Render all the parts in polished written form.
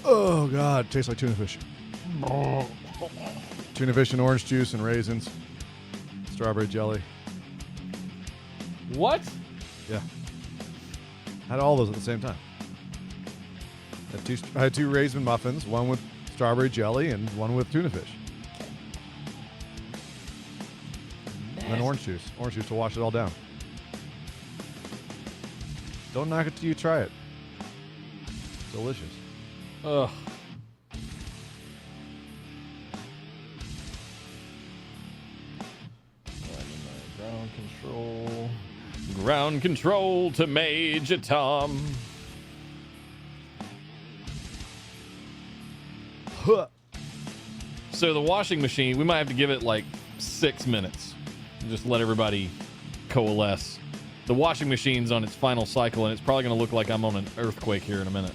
Oh, God. Tastes like tuna fish. Tuna fish and orange juice and raisins. Strawberry jelly. What? Yeah. Had all those at the same time. I had two raisin muffins, one with strawberry jelly and one with tuna fish. And then orange juice. Orange juice to wash it all down. Don't knock it till you try it. Delicious. Ugh. Ground control. Ground control to Major Tom. Huh. So the washing machine, we might have to give it like 6 minutes. Just let everybody coalesce. The washing machine's on its final cycle, and it's probably going to look like I'm on an earthquake here in a minute.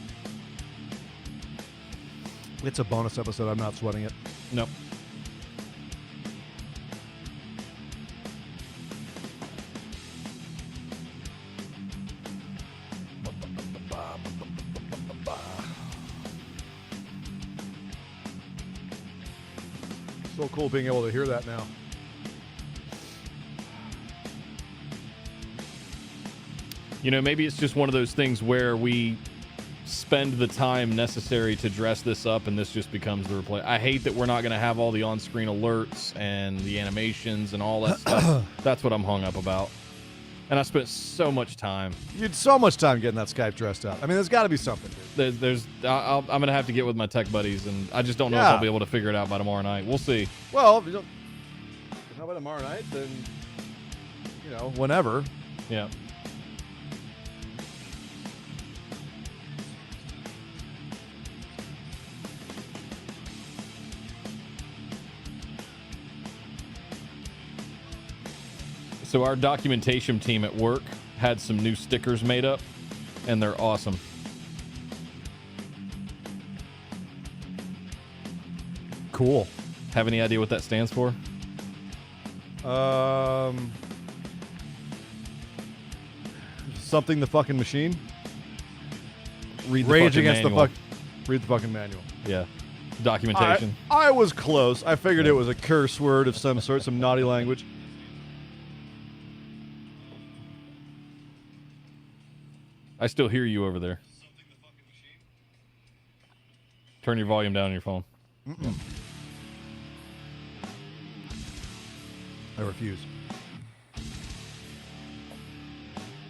It's a bonus episode. I'm not sweating it. Nope. So cool being able to hear that now. You know, maybe it's just one of those things where we spend the time necessary to dress this up and this just becomes the replay. I hate that we're not going to have all the on-screen alerts and the animations and all that stuff. That's what I'm hung up about. And I spent so much time. You had so much time getting that Skype dressed up. I mean, there's got to be something, dude. I'm going to have to get with my tech buddies, and I just don't know if I'll be able to figure it out by tomorrow night. We'll see. Well, if you don't, how about tomorrow night? Then, you know, whenever. Yeah. So our documentation team at work had some new stickers made up, and they're awesome. Cool. Have any idea what that stands for? Something the fucking machine. Read the Rage fucking against manual. Read the fucking manual. Yeah. Documentation. I was close. I figured it was a curse word of some sort, some naughty language. I still hear you over there. Turn your volume down on your phone. Mm-mm. I refuse.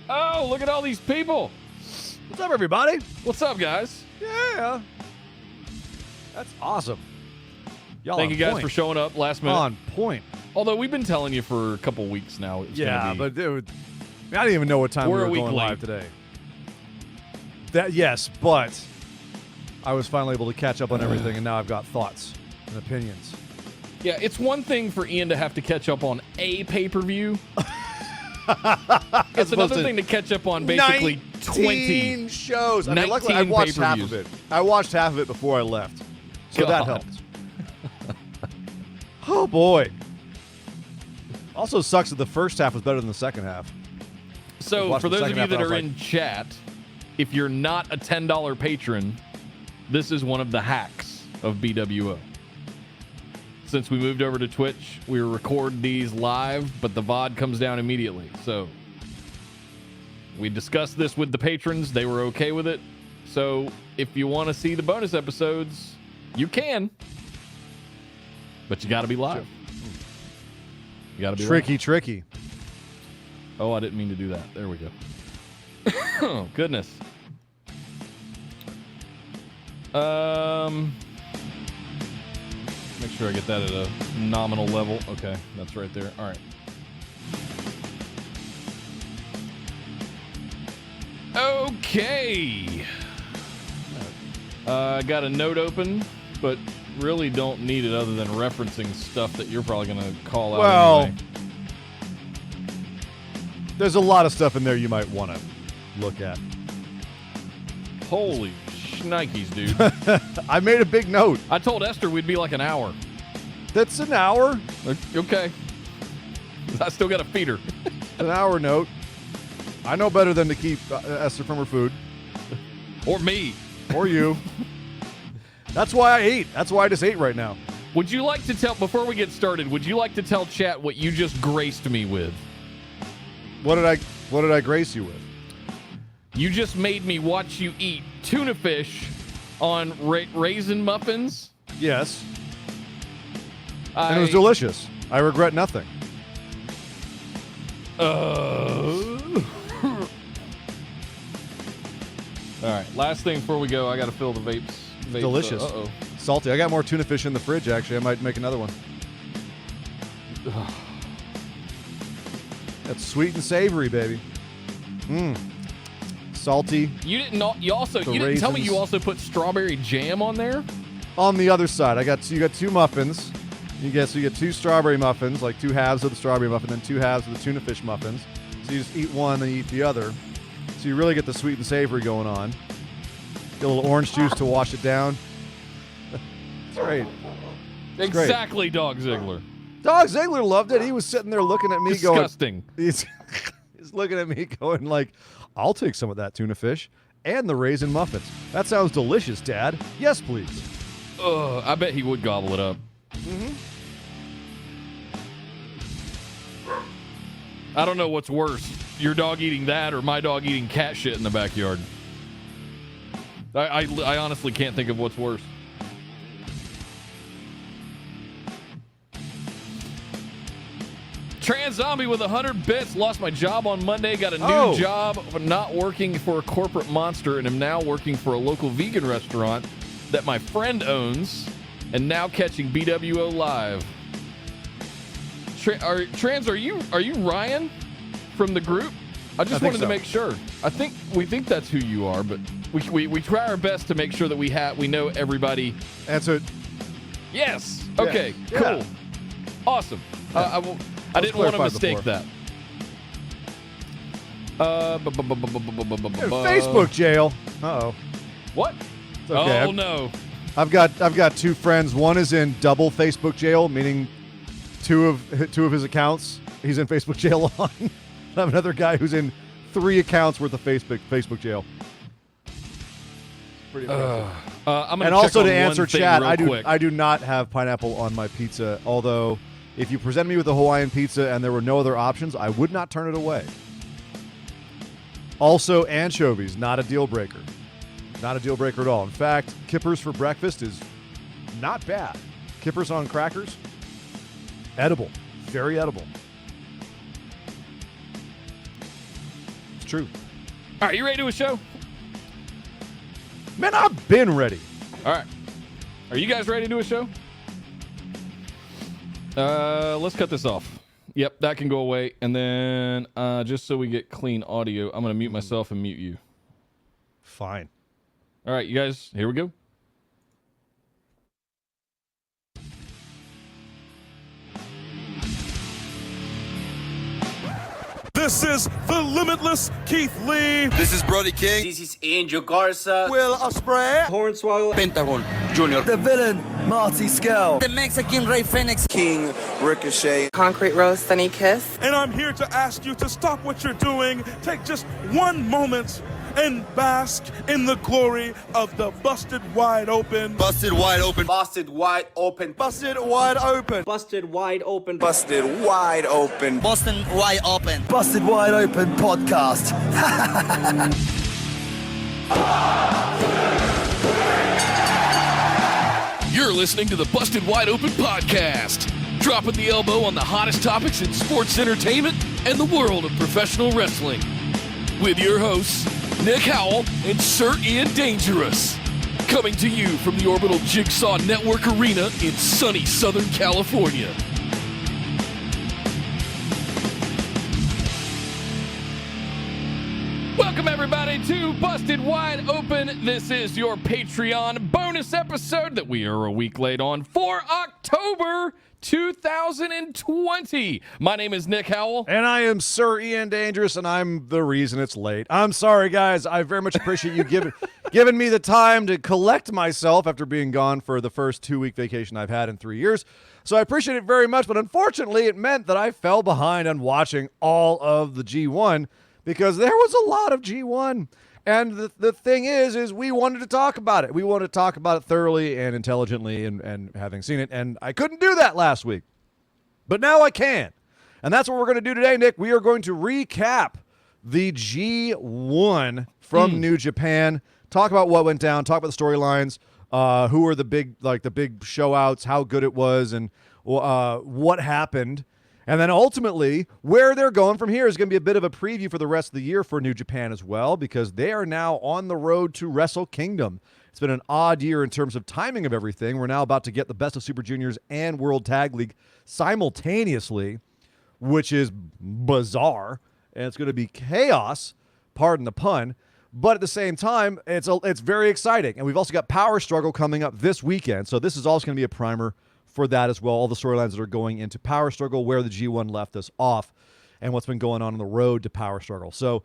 Oh, look at all these people. What's up, everybody? What's up, guys? Yeah. That's awesome. Y'all Thank you guys point. for showing up last minute. On point. Although we've been telling you for a couple weeks now. It's Yeah, be, but dude, I didn't even know what time we were going live today. Yes, but I was finally able to catch up on everything, and now I've got thoughts and opinions. Yeah, it's one thing for Ian to have to catch up on a pay-per-view. It's another thing to catch up on basically 20 shows. I mean, luckily I watched half of it. I watched half of it before I left, so that helped. Oh boy. Also sucks that the first half was better than the second half. So for those of you that are in chat, if you're not a $10 patron, this is one of the hacks of BWO. Since we moved over to Twitch, we record these live, but the VOD comes down immediately. So we discussed this with the patrons. They were okay with it. So if you want to see the bonus episodes, you can. But you got to be live. You got to be tricky. Oh, I didn't mean to do that. There we go. Oh, goodness. Make sure I get that at a nominal level. Okay, that's right there. All right. Okay. I got a note open, but really don't need it other than referencing stuff that you're probably going to call out anyway. There's a lot of stuff in there you might want to look at. Holy shnikes, dude. I made a big note. I told Esther we'd be like an hour. That's an hour. Okay. I still got to feed her. An hour note. I know better than to keep Esther from her food. Or me. Or you. That's why I ate. That's why I just ate right now. Would you like to tell, before we get started, would you like to tell chat what you just graced me with? What did I grace you with? You just made me watch you eat tuna fish on raisin muffins. Yes. And it was delicious. I regret nothing. All right, last thing before we go, I got to fill the vapes. Delicious. Uh-oh. Salty. I got more tuna fish in the fridge, actually. I might make another one. That's sweet and savory, baby. Salty. You didn't tell me you also put strawberry jam on there? On the other side, you got two muffins. You get 2 strawberry muffins, like 2 halves of the strawberry muffin, then 2 halves of the tuna fish muffins. So you just eat one, then you eat the other. So you really get the sweet and savory going on. Get a little orange juice to wash it down. It's great. Exactly, Dog Ziggler. Dog Ziggler loved it. He was sitting there looking at me Disgusting. going... He's looking at me going like, I'll take some of that tuna fish and the raisin muffins. That sounds delicious, Dad. Yes, please. I bet he would gobble it up. Mm-hmm. I don't know what's worse, your dog eating that or my dog eating cat shit in the backyard. I honestly can't think of what's worse. Trans Zombie with 100 bits. Lost my job on Monday. Got a new job, but not working for a corporate monster, and am now working for a local vegan restaurant that my friend owns, and now catching BWO live. Trans, are you Ryan from the group? I just wanted to make sure. We think that's who you are, but we try our best to make sure that we know everybody. Answer. Yes. Okay. Yeah. Cool. Awesome. Yeah. I didn't want to mistake that. Facebook jail. Uh-oh. What? Okay. Oh no. I've got 2 friends. One is in double Facebook jail, meaning two of his accounts he's in Facebook jail on. I have another guy who's in 3 accounts worth of Facebook jail. Pretty impressive. I'm gonna and also to check on answer one thing chat, real quick. I do not have pineapple on my pizza. Although, if you present me with a Hawaiian pizza and there were no other options, I would not turn it away. Also, anchovies, not a deal breaker. Not a deal breaker at all. In fact, kippers for breakfast is not bad. Kippers on crackers, edible. Very edible. It's true. All right, you ready to do a show? Man, I've been ready. All right. Are you guys ready to do a show? Let's cut this off. Yep, that can go away. And then just so we get clean audio, I'm going to mute myself and mute you. Fine. All right, you guys, here we go. This is the limitless Keith Lee. This is Brody King. This is Angel Garza. Will Ospreay. Hornswoggle. Pentagon Junior. The villain, Marty Skell. The Mexican Ray Phoenix. King Ricochet. Concrete Rose, Sunny Kiss. And I'm here to ask you to stop what you're doing. Take just one moment and bask in the glory of the Busted Wide Open. Busted Wide Open. Busted Wide Open. Busted Wide Open. Busted Wide Open. Busted Wide Open. Boston Wide Open. Busted Wide Open podcast. You're listening to the Busted Wide Open podcast, dropping the elbow on the hottest topics in sports entertainment and the world of professional wrestling. With your hosts, Nick Howell and Sir Ian Dangerous. Coming to you from the Orbital Jigsaw Network Arena in sunny Southern California. Welcome, everybody, to Busted Wide Open. This is your Patreon bonus episode that we are a week late on for October 2020. My name is Nick Howell. And I am Sir Ian Dangerous, and I'm the reason it's late. I'm sorry, guys. I very much appreciate you giving me the time to collect myself after being gone for the first 2-week vacation I've had in 3 years. So I appreciate it very much, but unfortunately it meant that I fell behind on watching all of the G1 because there was a lot of G1. And the thing is we wanted to talk about it. We wanted to talk about it thoroughly and intelligently and having seen it. And I couldn't do that last week. But now I can. And that's what we're going to do today, Nick. We are going to recap the G1 from New Japan, talk about what went down, talk about the storylines, who were the big show outs, how good it was, and what happened. And then ultimately, where they're going from here is going to be a bit of a preview for the rest of the year for New Japan as well, because they are now on the road to Wrestle Kingdom. It's been an odd year in terms of timing of everything. We're now about to get the Best of Super Juniors and World Tag League simultaneously, which is bizarre, and it's going to be chaos, pardon the pun. But at the same time, it's very exciting. And we've also got Power Struggle coming up this weekend, so this is also going to be a primer for that as well, all the storylines that are going into Power Struggle, where the G1 left us off, and what's been going on the road to Power Struggle. So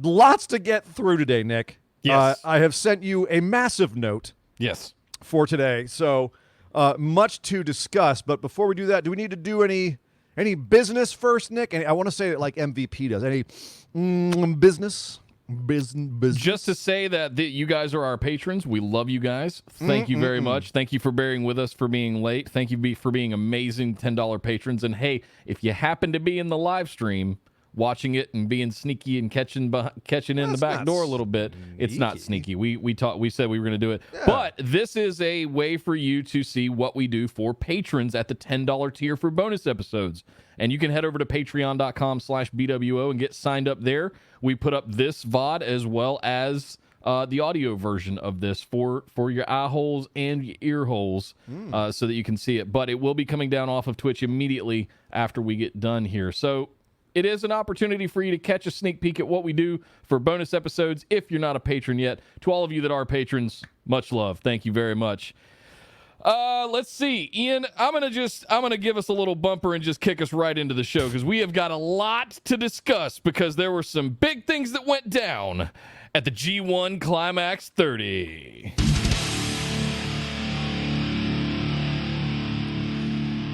lots to get through today, Nick. Yes. I have sent you a massive note for today, so much to discuss. But before we do that, do we need to do any business first, Nick? And I want to say it like MVP does. Any business? Business. Just to say that you guys are our patrons. We love you guys. Thank you very much. Thank you for bearing with us for being late. Thank you for being amazing $10 patrons. And hey, if you happen to be in the live stream watching it and being sneaky and catching in the back door a little bit, it's not sneaky. We said we were going to do it. Yeah. But this is a way for you to see what we do for patrons at the $10 tier for bonus episodes. And you can head over to patreon.com/BWO and get signed up there. We put up this VOD as well as the audio version of this for your eye holes and your ear holes so that you can see it. But it will be coming down off of Twitch immediately after we get done here. So it is an opportunity for you to catch a sneak peek at what we do for bonus episodes if you're not a patron yet. To all of you that are patrons, much love. Thank you very much. Let's see, Ian, I'm gonna give us a little bumper and just kick us right into the show, because we have got a lot to discuss, because there were some big things that went down at the G1 Climax 30.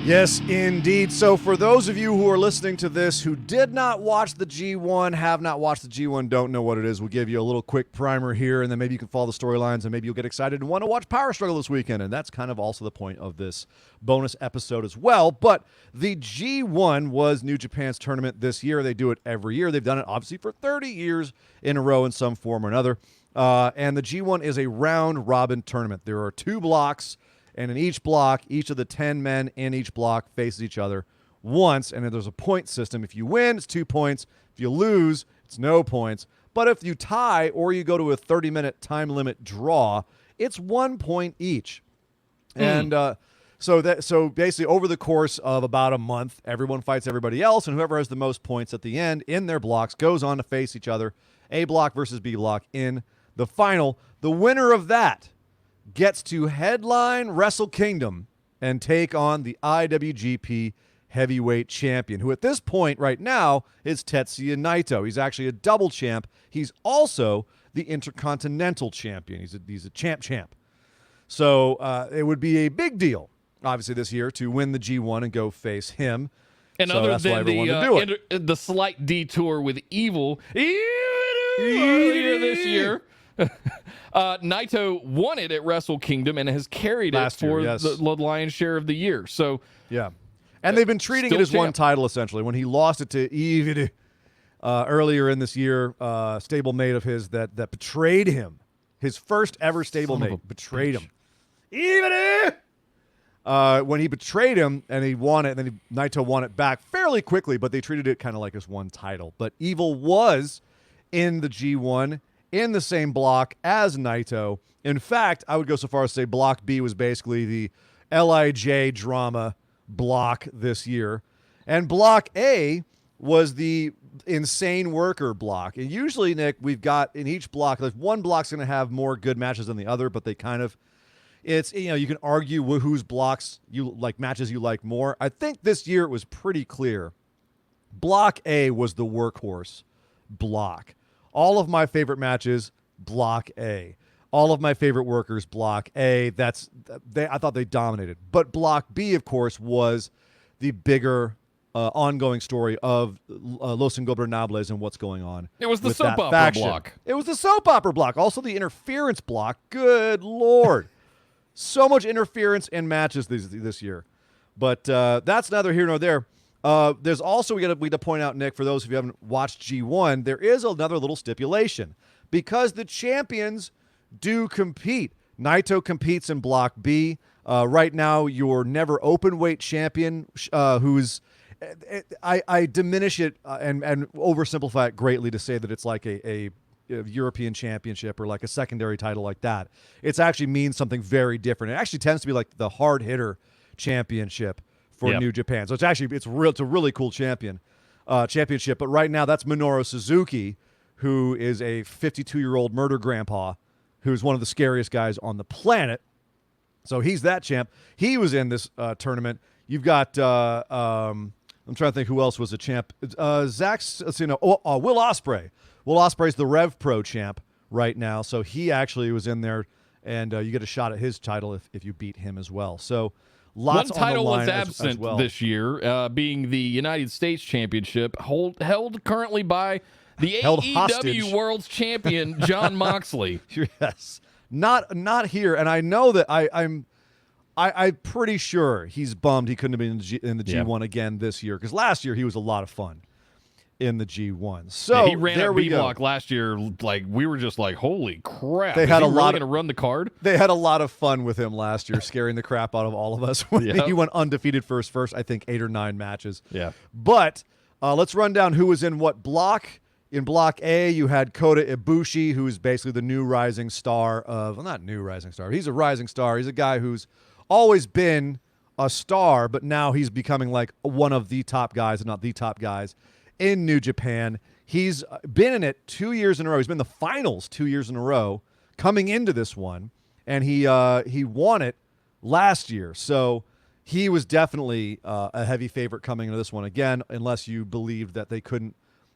Yes, indeed. So for those of you who are listening to this who did not watch the G1, have not watched the G1, don't know what it is, we'll give you a little quick primer here, and then maybe you can follow the storylines, and maybe you'll get excited and want to watch Power Struggle this weekend, and that's kind of also the point of this bonus episode as well. But the G1 was New Japan's tournament this year. They do it every year. They've done it, obviously, for 30 years in a row in some form or another. And the G1 is a round-robin tournament. There are 2 blocks, and in each block, each of the 10 men in each block faces each other once, and then there's a point system. If you win, it's 2 points. If you lose, it's no points. But if you tie or you go to a 30-minute time limit draw, it's 1 point each. And so basically over the course of about a month, everyone fights everybody else, and whoever has the most points at the end in their blocks goes on to face each other, A block versus B block, in the final. The winner of that gets to headline Wrestle Kingdom and take on the IWGP Heavyweight Champion, who at this point right now is Tetsuya Naito. He's actually a double champ. He's also the Intercontinental Champion. He's a champ. So it would be a big deal, obviously, this year to win the G1 and go face him. And so other than the slight detour with Evil earlier this year, Naito won it at Wrestle Kingdom and has carried it for the lion's share of the year. So yeah, and they've been treating it as one title essentially. When he lost it to Evil earlier in this year, stablemate of his that betrayed him, his first ever stablemate betrayed him. Evil. When he betrayed him and he won it, and then Naito won it back fairly quickly, but they treated it kind of like as one title. But Evil was in the G1 in the same block as Naito. In fact, I would go so far as to say Block B was basically the LIJ drama block this year. And Block A was the insane worker block. And usually, Nick, we've got in each block, like one block's going to have more good matches than the other, but they kind of, it's, you know, you can argue whose blocks you like, matches you like more. I think this year it was pretty clear. Block A was the workhorse block. All of my favorite matches, Block A. All of my favorite workers, Block A. I thought they dominated. But Block B, of course, was the bigger ongoing story of Los Ingobernables and what's going on. It was the with soap that opera faction. block. It was the soap opera block. Also the interference block. Good Lord. So much interference in matches this year. But that's neither here nor there. There's also, we got to point out, Nick, for those of you who haven't watched G1, there is another little stipulation. Because the champions do compete. Naito competes in Block B. Right now, your never open weight champion, who's I diminish it and oversimplify it greatly to say that it's like a European championship or like a secondary title like that. It actually means something very different. It actually tends to be like the hard hitter championship for New Japan. So it's a really cool championship. But right now, that's Minoru Suzuki, who is a 52-year-old murder grandpa, who's one of the scariest guys on the planet. So he's that champ. He was in this tournament. You've got I'm trying to think who else was a champ. Will Ospreay. Will Ospreay's the Rev Pro champ right now, so he actually was in there, and you get a shot at his title if you beat him as well. So lots One title on the line was absent as well. this year, being the United States Championship, held currently by the AEW World's Champion Jon Moxley. Yes, not here, and I know that I'm pretty sure he's bummed he couldn't have been in the G1 again this year, because last year he was a lot of fun in the G1. So he ran there a we B-block go. last year. Like, we were just like, holy crap! They had is a he lot really going to run the card. They had a lot of fun with him last year, scaring the crap out of all of us when he went undefeated first, I think 8 or 9 matches. Yeah. But let's run down who was in what block. In Block A, you had Kota Ibushi, who's basically the new rising star of, well, not new rising star. He's a rising star. He's a guy who's always been a star, but now he's becoming like one of the top guys, if not the top guys, in New Japan. He's been in it 2 years in a row. He's been in the finals 2 years in a row coming into this one, and he won it last year. So he was definitely a heavy favorite coming into this one again, unless you believed that they couldn't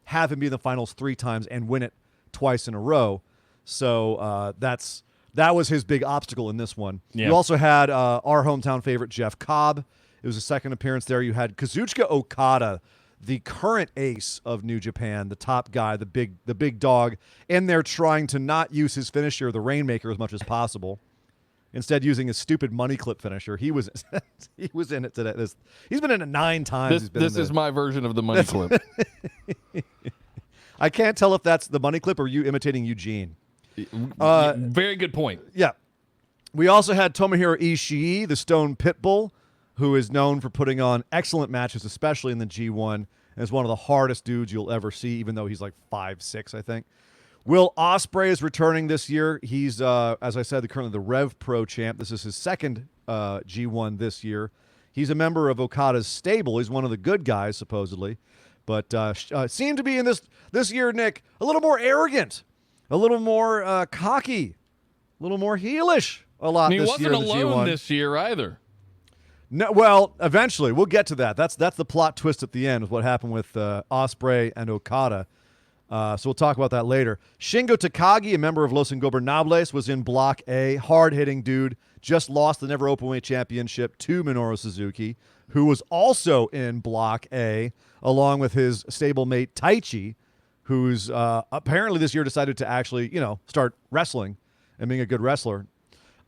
have him be in the finals 3 times and win it twice in a row. So that was his big obstacle in this one. Yeah. You also had our hometown favorite, Jeff Cobb. It was a second appearance there. You had Kazuchika Okada, the current ace of New Japan, the top guy, the big dog, in there trying to not use his finisher, the Rainmaker, as much as possible. Instead, using his stupid money clip finisher. He was in it today. He's been in it 9 times. This is my version of the money clip. I can't tell if that's the money clip or you imitating Eugene. Very good point. Yeah. We also had Tomohiro Ishii, the Stone Pitbull, who is known for putting on excellent matches, especially in the G1, and is one of the hardest dudes you'll ever see, even though he's like 5'6", I think. Will Ospreay is returning this year. He's, as I said, currently the Rev Pro champ. This is his second G1 this year. He's a member of Okada's stable. He's one of the good guys, supposedly. But seemed to be in this year, Nick, a little more arrogant, a little more cocky, a little more heelish a lot He this wasn't year in the alone G1. this year either. No, well, eventually. We'll get to that. That's the plot twist at the end, is what happened with Ospreay and Okada. So we'll talk about that later. Shingo Takagi, a member of Los Ingobernables, was in Block A. Hard-hitting dude. Just lost the Never Openweight Championship to Minoru Suzuki, who was also in Block A, along with his stablemate Taichi, who's apparently this year decided to actually, start wrestling and being a good wrestler,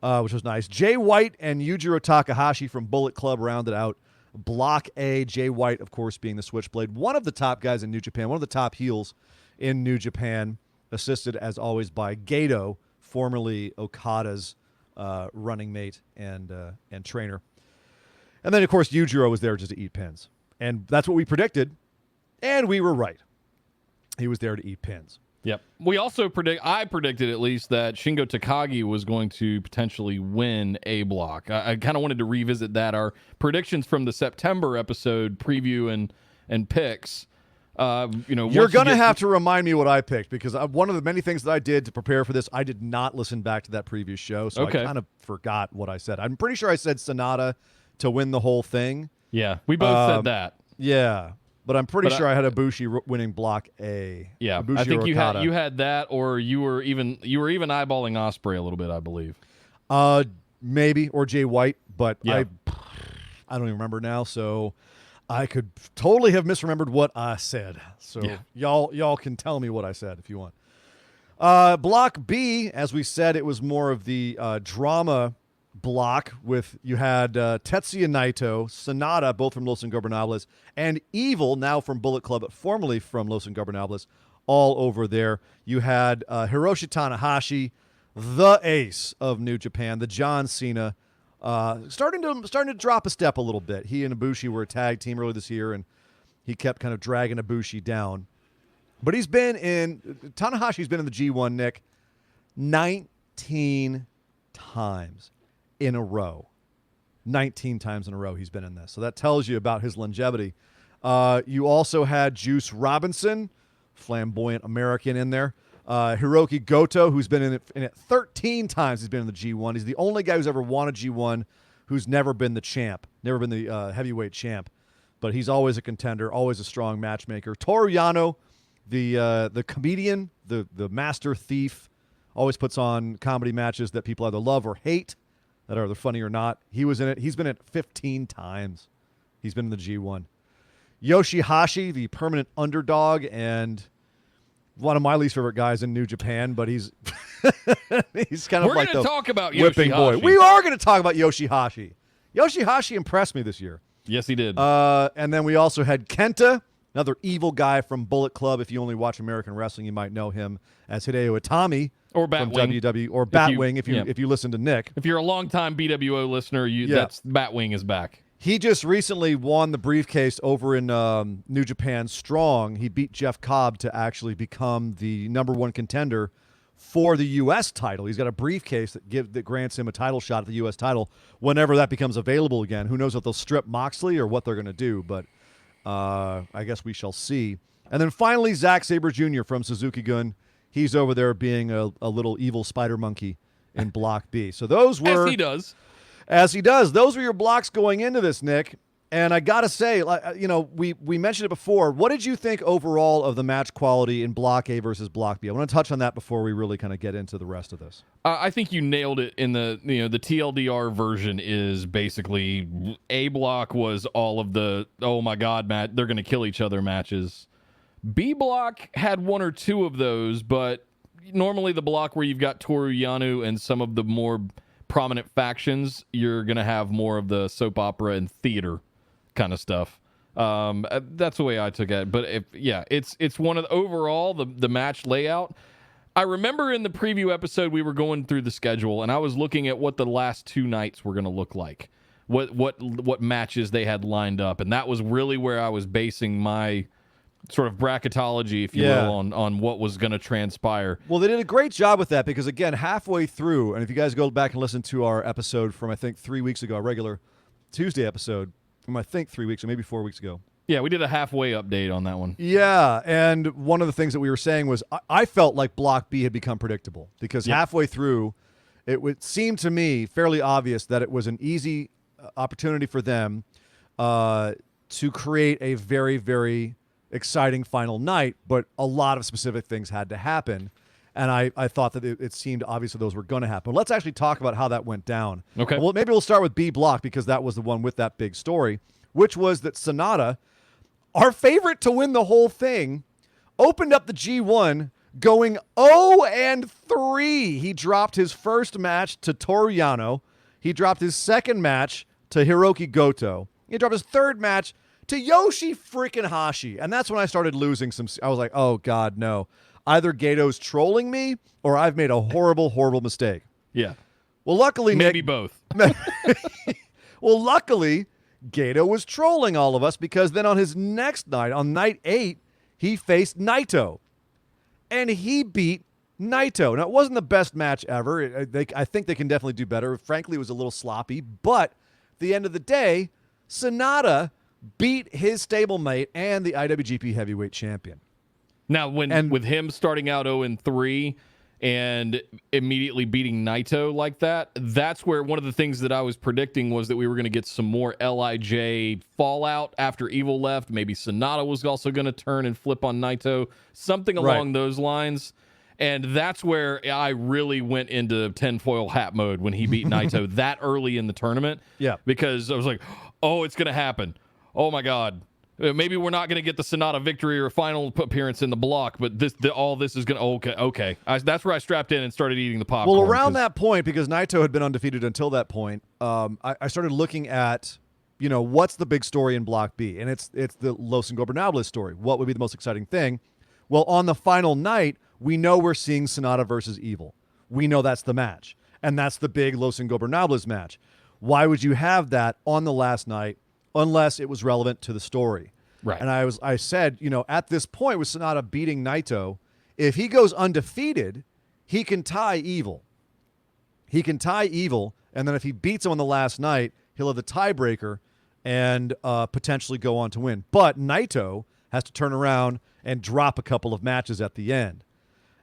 which was nice. Jay White and Yujiro Takahashi from Bullet Club rounded out Block A. Jay White, of course, being the Switchblade, one of the top guys in New Japan, one of the top heels in New Japan, assisted as always by Gato, formerly Okada's running mate and trainer. And then, of course, Yujiro was there just to eat pins. And that's what we predicted, and we were right. He was there to eat pins. Yep. We also I predicted at least that Shingo Takagi was going to potentially win A block. I kind of wanted to revisit that. Our predictions from the September episode preview and picks. You're going to have to remind me what I picked, because one of the many things that I did to prepare for this, I did not listen back to that previous show, so okay. I kind of forgot what I said. I'm pretty sure I said Sonata to win the whole thing. Yeah, we both said that. Yeah, but I'm pretty sure I had Ibushi winning Block A. Yeah, Ibushi I think or you had that, or you were even eyeballing Ospreay a little bit, I believe. Maybe, or Jay White, but yeah. I don't even remember now. So I could totally have misremembered what I said. So Yeah. y'all can tell me what I said if you want. Block B, as we said, it was more of the drama block with you had Tetsuya Naito, Sonata, both from Los Ingobernables, and Evil, now from Bullet Club, but formerly from Los Ingobernables, all over there. You had Hiroshi Tanahashi, the ace of New Japan, the John Cena, starting to drop a step a little bit. He and Ibushi were a tag team earlier this year, and he kept kind of dragging Ibushi down. But Tanahashi's been in the G1, Nick, 19 times in a row. 19 times in a row he's been in this. So that tells you about his longevity. You also had Juice Robinson, flamboyant American, in there. Hiroki Goto, who's been in it 13 times he's been in the G1. He's the only guy who's ever won a G1 who's never been the champ, never been the heavyweight champ. But he's always a contender, always a strong matchmaker. Toru Yano, the comedian, the master thief, always puts on comedy matches that people either love or hate, that are either funny or not. He was in it. He's been in it 15 times. He's been in the G1. Yoshihashi, the permanent underdog, and one of my least favorite guys in New Japan, but he's he's kind of like the talk about whipping boy. Yoshihashi. We are going to talk about Yoshihashi. Yoshihashi impressed me this year. Yes, he did. And then we also had Kenta, another evil guy from Bullet Club. If you only watch American wrestling, you might know him as Hideo Itami or from Batwing. WWE, or Batwing if you listen to Nick. If you're a longtime BWO listener, that's Batwing is back. He just recently won the briefcase over in New Japan Strong. He beat Jeff Cobb to actually become the #1 contender for the U.S. title. He's got a briefcase that grants him a title shot at the U.S. title whenever that becomes available again. Who knows if they'll strip Moxley or what they're going to do, but I guess we shall see. And then finally, Zack Sabre Jr. from Suzuki Gun. He's over there being a little evil spider monkey in Block B. So those were... As he does. As he does. Those were your blocks going into this, Nick. And I got to say, we mentioned it before. What did you think overall of the match quality in Block A versus Block B? I want to touch on that before we really kind of get into the rest of this. I think you nailed it in the TLDR version is basically A block was all of the, oh my God, Matt, they're going to kill each other matches. B block had one or two of those, but normally the block where you've got Toru Yano and some of the more prominent factions, you're going to have more of the soap opera and theater kind of stuff. That's the way I took it. But it's one of the overall the match layout. I remember in the preview episode we were going through the schedule and I was looking at what the last two nights were going to look like, what matches they had lined up, and that was really where I was basing my sort of bracketology, if you will, on what was going to transpire. Well, they did a great job with that because, again, halfway through, and if you guys go back and listen to our episode from, I think, 3 weeks ago, our regular Tuesday episode from, I think, 3 weeks or maybe 4 weeks ago. Yeah, we did a halfway update on that one. Yeah, and one of the things that we were saying was I felt like Block B had become predictable because halfway through, it would seem to me fairly obvious that it was an easy opportunity for them to create a very, very exciting final night, but a lot of specific things had to happen. And I thought that it seemed obvious that those were going to happen. Let's actually talk about how that went down. Okay. Well, maybe we'll start with B block because that was the one with that big story, which was that Sonata, our favorite to win the whole thing, opened up the G1 going 0-3. He dropped his first match to Toru Yano. He dropped his second match to Hiroki Goto. He dropped his third match to Yoshi freaking Hashi. And that's when I started losing some. I was like, oh, God, no. Either Gato's trolling me or I've made a horrible, horrible mistake. Yeah. Well, luckily, maybe Nick, both. Well, luckily, Gato was trolling all of us because then on his next night, on night 8, he faced Naito. And he beat Naito. Now, it wasn't the best match ever. I think they can definitely do better. Frankly, it was a little sloppy. But at the end of the day, Sonata beat his stablemate and the IWGP Heavyweight Champion. Now, with him starting out 0-3 and immediately beating Naito like that, that's where one of the things that I was predicting was that we were going to get some more LIJ fallout after Evil left. Maybe Sonata was also going to turn and flip on Naito, something along those lines. And that's where I really went into tinfoil hat mode when he beat Naito that early in the tournament. Yeah. Because I was like, oh, it's going to happen. oh my God, maybe we're not going to get the Sonata victory or final appearance in the block, but all this is going to, okay. That's where I strapped in and started eating the popcorn. Well, around that point, because Naito had been undefeated until that point, I started looking at, what's the big story in Block B? And it's the Los Ingobernables story. What would be the most exciting thing? Well, on the final night, we know we're seeing Sonata versus Evil. We know that's the match. And that's the big Los Ingobernables match. Why would you have that on the last night unless it was relevant to the story? Right. And I said, at this point with Sonata beating Naito, if he goes undefeated, he can tie Evil. He can tie Evil, and then if he beats him on the last night, he'll have the tiebreaker and potentially go on to win. But Naito has to turn around and drop a couple of matches at the end.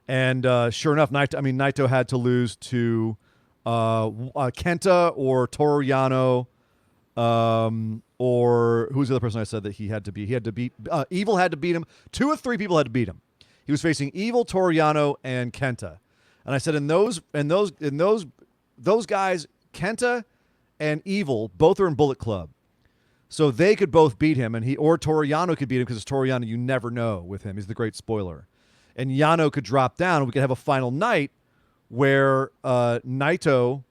And sure enough, Naito had to lose to Kenta or Toru Yano, or who's the other person I said that he had to beat? He had to beat Evil. Had to beat him. 2 of 3 people had to beat him. He was facing Evil, Toru Yano, and Kenta. And I said, in those guys, Kenta and Evil both are in Bullet Club, so they could both beat him, or Toru Yano could beat him because it's Toru Yano. You never know with him; he's the great spoiler. And Yano could drop down, and we could have a final night where Naito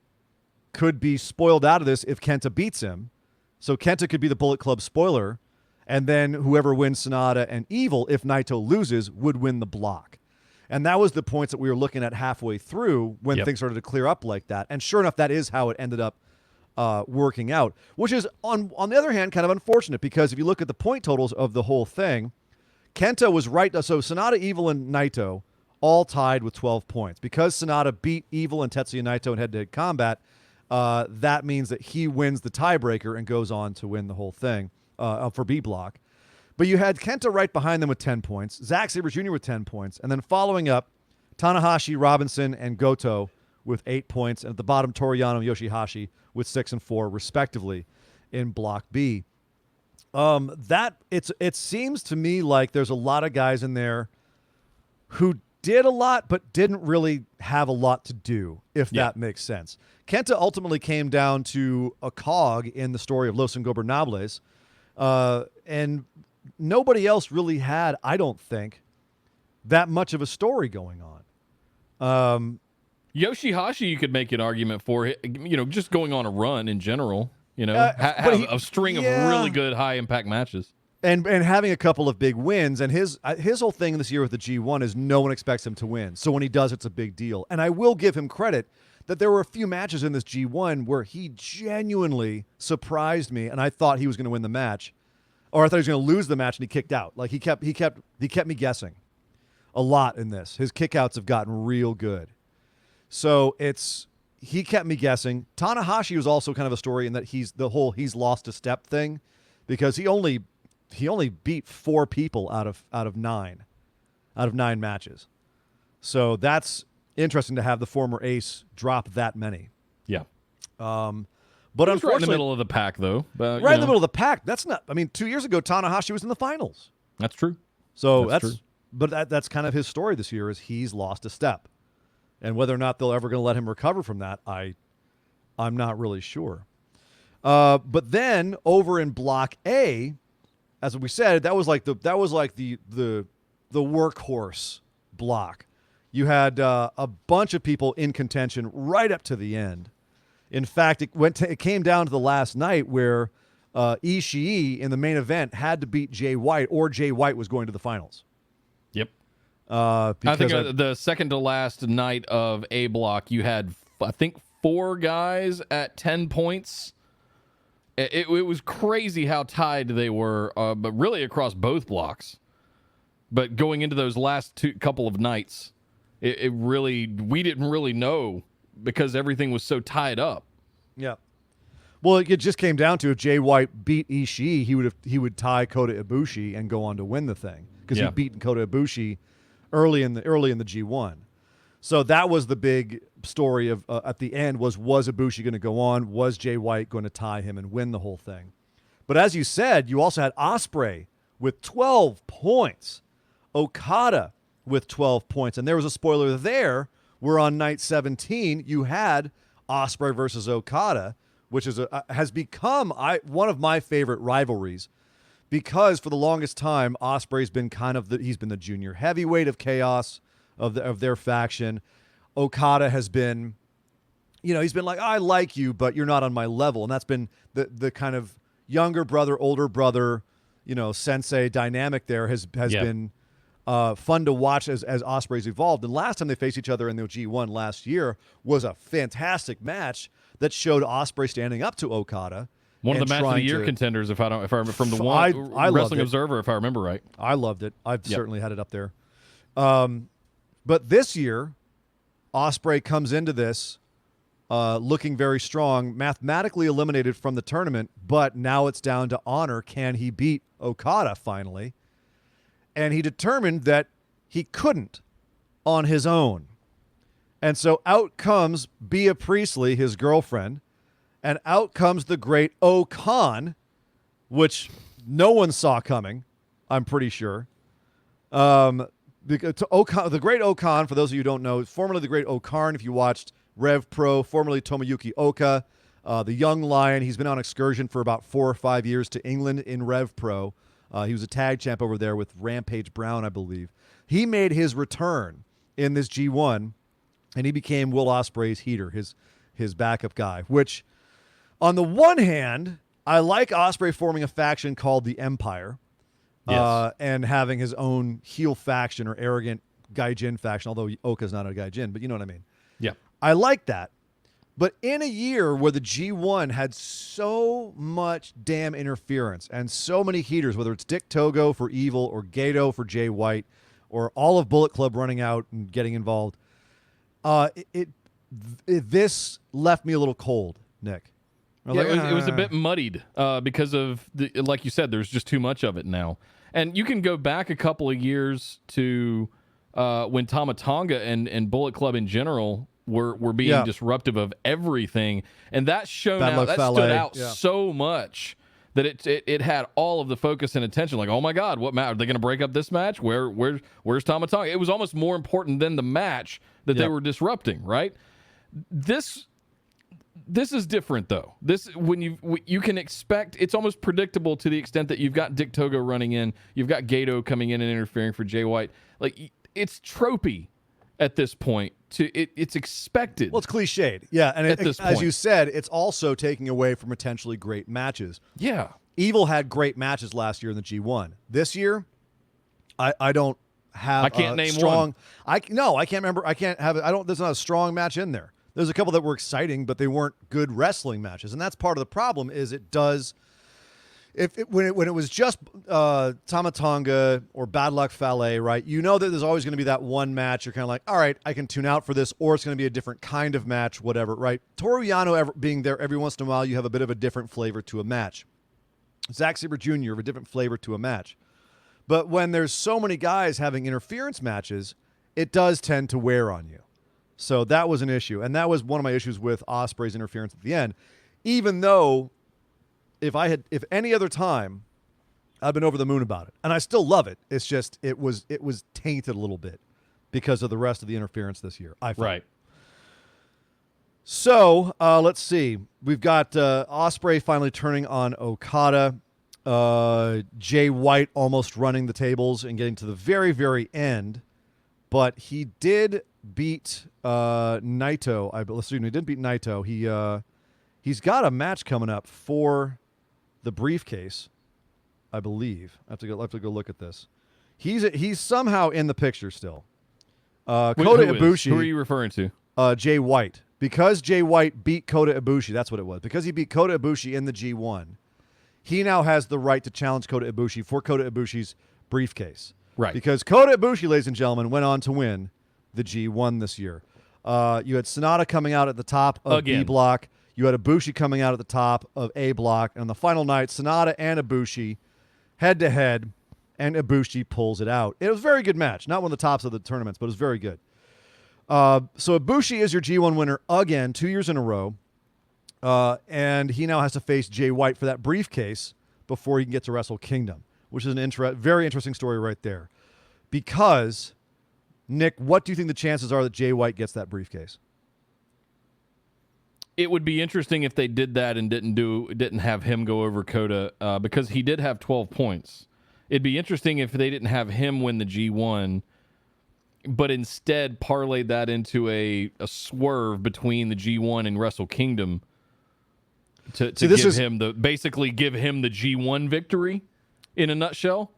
could be spoiled out of this if Kenta beats him. So Kenta could be the Bullet Club spoiler, and then whoever wins Sonata and Evil, if Naito loses, would win the block. And that was the points that we were looking at halfway through when things started to clear up like that. And sure enough, that is how it ended up working out, which is, on the other hand, kind of unfortunate, because if you look at the point totals of the whole thing, Kenta was right. So Sonata, Evil, and Naito all tied with 12 points. Because Sonata beat Evil and Tetsuya Naito in head-to-head combat, that means that he wins the tiebreaker and goes on to win the whole thing for B block. But you had Kenta right behind them with 10 points, Zack Sabre Jr. with 10 points, and then following up, Tanahashi, Robinson, and Goto with 8 points, and at the bottom, Toru Yano and Yoshihashi with 6 and 4, respectively, in Block B. It seems to me like there's a lot of guys in there who did a lot but didn't really have a lot to do, if that makes sense. Kenta ultimately came down to a cog in the story of Los Ingobernables, and nobody else really had, I don't think, that much of a story going on. Yoshihashi, you could make an argument for, just going on a run in general. Have a string of really good high-impact matches. And having a couple of big wins. And his whole thing this year with the G1 is no one expects him to win. So when he does, it's a big deal. And I will give him credit that there were a few matches in this G1 where he genuinely surprised me, and I thought he was going to win the match. Or I thought he was going to lose the match, and he kicked out. Like, he kept me guessing a lot in this. His kickouts have gotten real good. So he kept me guessing. Tanahashi was also kind of a story in that he's lost a step thing, because he only beat 4 people out of 9 matches. So that's interesting to have the former ace drop that many. Yeah. But unfortunately, right in the middle of the pack, though. But, right in the middle of the pack. That's not. 2 years ago, Tanahashi was in the finals. That's true. So that's true. But that's kind of his story this year, is he's lost a step, and whether or not they're ever going to let him recover from that, I'm not really sure. But then over in Block A, as we said, that was like the workhorse block. You had a bunch of people in contention right up to the end. In fact, it came down to the last night where Ishii in the main event had to beat Jay White, or Jay White was going to the finals. Yep. I think the second to last night of A block, you had, I think, 4 guys at 10 points. It was crazy how tied they were, but really across both blocks. But going into those last couple of nights, we didn't really know, because everything was so tied up. Yeah. Well, it just came down to, if Jay White beat Ishii, he would tie Kota Ibushi and go on to win the thing, because he'd beaten Kota Ibushi early in the G1. So that was the big story of at the end was Ibushi going to go on? Was Jay White going to tie him and win the whole thing? But as you said, you also had Ospreay with 12 points, Okada with 12 points, and there was a spoiler there where on night 17 you had Ospreay versus Okada, which is has become one of my favorite rivalries because for the longest time, Ospreay's been he's been the junior heavyweight of Chaos of their faction. Okada has been, he's been like, I like you, but you're not on my level. And that's been the kind of younger brother, older brother, sensei dynamic there has been fun to watch as Ospreay's evolved. And last time they faced each other in the G1 last year was a fantastic match that showed Ospreay standing up to Okada. One of the match of the year contenders, if I remember from the one Wrestling Observer, if I remember right. I loved it. I've certainly had it up there. But this year, Ospreay comes into this looking very strong, mathematically eliminated from the tournament, but now it's down to honor. Can he beat Okada finally? And he determined that he couldn't on his own. And so out comes Bea Priestley, his girlfriend, and out comes the great O-Khan, which no one saw coming, I'm pretty sure. The great O-Khan, for those of you who don't know, formerly the great O-Khan, if you watched Rev Pro, formerly Tomoyuki Oka, the young lion. He's been on excursion for about 4 or 5 years to England in Rev Pro. He was a tag champ over there with Rampage Brown, I believe. He made his return in this G1, and he became Will Ospreay's heater, his backup guy, which, on the one hand, I like Ospreay forming a faction called the Empire. Yes. And having his own heel faction or arrogant Gaijin faction, although Oka's not a Gaijin, but you know what I mean. Yeah. I like that. But in a year where the G1 had so much damn interference and so many heaters, whether it's Dick Togo for Evil or Gato for Jay White or all of Bullet Club running out and getting involved, this left me a little cold, Nick. It was a bit muddied because of, like you said, there's just too much of it now. And you can go back a couple of years to when Tama Tonga and Bullet Club in general were being disruptive of everything. And that stood out so much that it had all of the focus and attention. Like, oh my God, what match? Are they going to break up this match? Where's Tama Tonga? It was almost more important than the match that they were disrupting, right? This is different, though. When you can expect, it's almost predictable to the extent that you've got Dick Togo running in, you've got Gato coming in and interfering for Jay White. Like, it's tropey at this point. It's expected. Well, it's cliched, yeah. And at this point, as you said, it's also taking away from potentially great matches. Yeah, Evil had great matches last year in the G1. This year, I don't have. I can't name strong. one. I can't remember. I can't have it. There's not a strong match in there. There's a couple that were exciting, but they weren't good wrestling matches, and that's part of the problem. Is it does when it was just Tama Tonga or Bad Luck Fale, right? You know that there's always going to be that one match. You're kind of like, all right, I can tune out for this, or it's going to be a different kind of match, whatever, right? Toru Yano being there every once in a while, you have a bit of a different flavor to a match. Zack Sabre Jr. have a different flavor to a match. But when there's so many guys having interference matches, it does tend to wear on you. So that was an issue, and that was one of my issues with Ospreay's interference at the end. Even though, if any other time, I've been over the moon about it, and I still love it. It's just it was tainted a little bit because of the rest of the interference this year. I felt. Right. So let's see. We've got Ospreay finally turning on Okada. Jay White almost running the tables and getting to the very, very end, but he did beat Naito. He did beat Naito. He's got a match coming up for the briefcase, I believe. I have to go look at this. He's somehow in the picture still. Kota Ibushi. Who are you referring to? Jay White. Because Jay White beat Kota Ibushi, that's what it was. Because he beat Kota Ibushi in the G1, he now has the right to challenge Kota Ibushi for Kota Ibushi's briefcase. Right. Because Kota Ibushi, ladies and gentlemen, went on to win the G1 this year. You had Sonata coming out at the top of B block. You had Ibushi coming out at the top of A block. And on the final night, Sonata and Ibushi head-to-head, and Ibushi pulls it out. It was a very good match. Not one of the tops of the tournaments, but it was very good. So Ibushi is your G1 winner again, 2 years in a row. And he now has to face Jay White for that briefcase before he can get to Wrestle Kingdom, which is an very interesting story right there. Because, Nick, what do you think the chances are that Jay White gets that briefcase? It would be interesting if they did that and didn't have him go over Kota because he did have 12 points. It'd be interesting if they didn't have him win the G1, but instead parlayed that into a swerve between the G1 and Wrestle Kingdom to basically give him the G1 victory in a nutshell.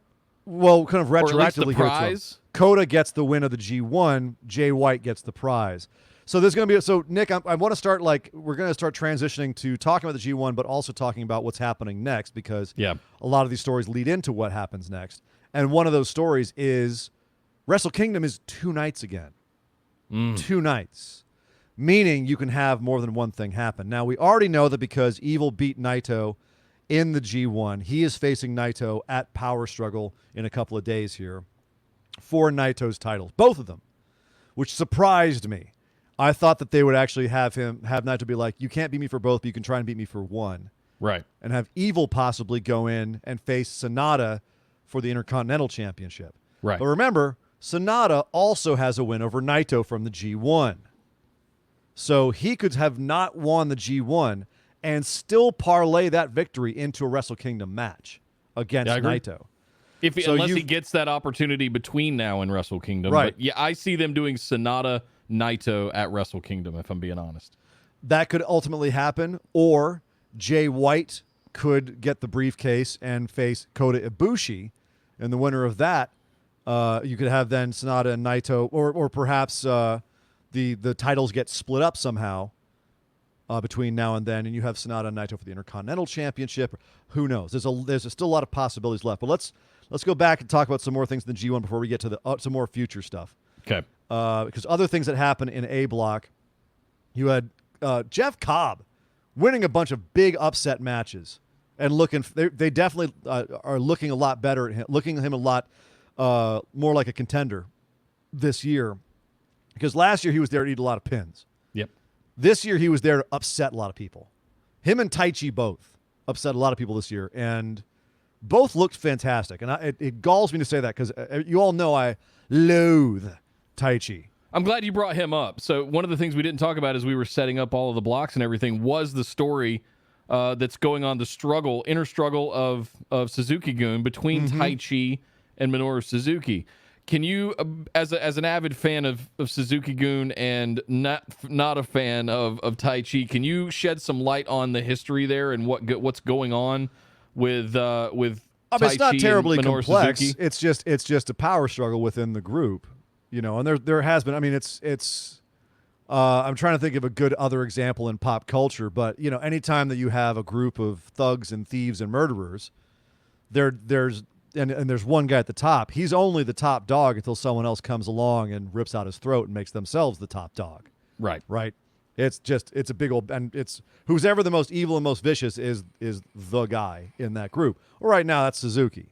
Well, kind of retroactively, the prize. Kota gets the win of the G1. Jay White gets the prize. So there's going to be Nick. I want to start we're going to start transitioning to talking about the G1, but also talking about what's happening next because a lot of these stories lead into what happens next. And one of those stories is Wrestle Kingdom is 2 nights again. 2 nights, meaning you can have more than one thing happen. Now we already know that because Evil beat Naito in the G1, he is facing Naito at Power Struggle in a couple of days here for Naito's titles, both of them, which surprised me. I thought that they would actually have Naito be like, you can't beat me for both, but you can try and beat me for one. Right. And have Evil possibly go in and face Sonata for the Intercontinental Championship. Right. But remember, Sonata also has a win over Naito from the G1. So he could have not won the G1 and still parlay that victory into a Wrestle Kingdom match against Naito. Unless he gets that opportunity between now and Wrestle Kingdom. Right. But yeah, I see them doing Sonata Naito at Wrestle Kingdom, if I'm being honest. That could ultimately happen, or Jay White could get the briefcase and face Kota Ibushi, and the winner of that, you could have then Sonata and Naito, or perhaps the titles get split up somehow between now and then, and you have Sonata and Naito for the Intercontinental Championship. Who knows? There's still a lot of possibilities left. But let's go back and talk about some more things in the G1 before we get to some more future stuff. Okay. Because other things that happened in A Block, you had Jeff Cobb winning a bunch of big upset matches and they definitely are looking a lot better at him, looking at him a lot more like a contender this year. Because last year he was there to eat a lot of pins. Yep. This year he was there to upset a lot of people. Him and Taichi both upset a lot of people this year, and both looked fantastic. And it galls me to say that because you all know I loathe Taichi. I'm glad you brought him up. So one of the things we didn't talk about as we were setting up all of the blocks and everything was the story that's going on, the inner struggle of Suzuki-gun between Taichi and Minoru Suzuki. Can you, as an avid fan of Suzuki-gun and not a fan of Taichi, can you shed some light on the history there and what's going on with Taichi it's not terribly and Minoru complex. Suzuki? It's just a power struggle within the group. And there has been. I mean, it's. I'm trying to think of a good other example in pop culture, but anytime that you have a group of thugs and thieves and murderers, there's one guy at the top. He's only the top dog until someone else comes along and rips out his throat and makes themselves the top dog. Right. It's a big old, and it's who's ever the most evil and most vicious is the guy in that group. Well, right now that's Suzuki,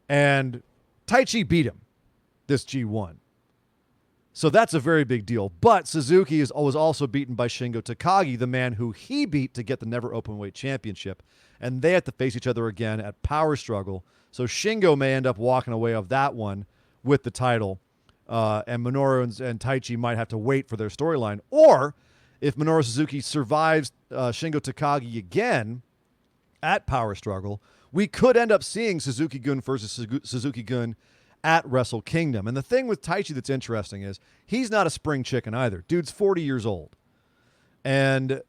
and Taichi beat him this G1. So that's a very big deal. But Suzuki was also beaten by Shingo Takagi, the man who he beat to get the Never Openweight Championship. And they have to face each other again at Power Struggle. So Shingo may end up walking away of that one with the title. And Minoru and Taichi might have to wait for their storyline. Or if Minoru Suzuki survives Shingo Takagi again at Power Struggle, we could end up seeing Suzuki-gun versus Suzuki-gun at Wrestle Kingdom. And the thing with Taichi that's interesting is he's not a spring chicken either. Dude's 40 years old. And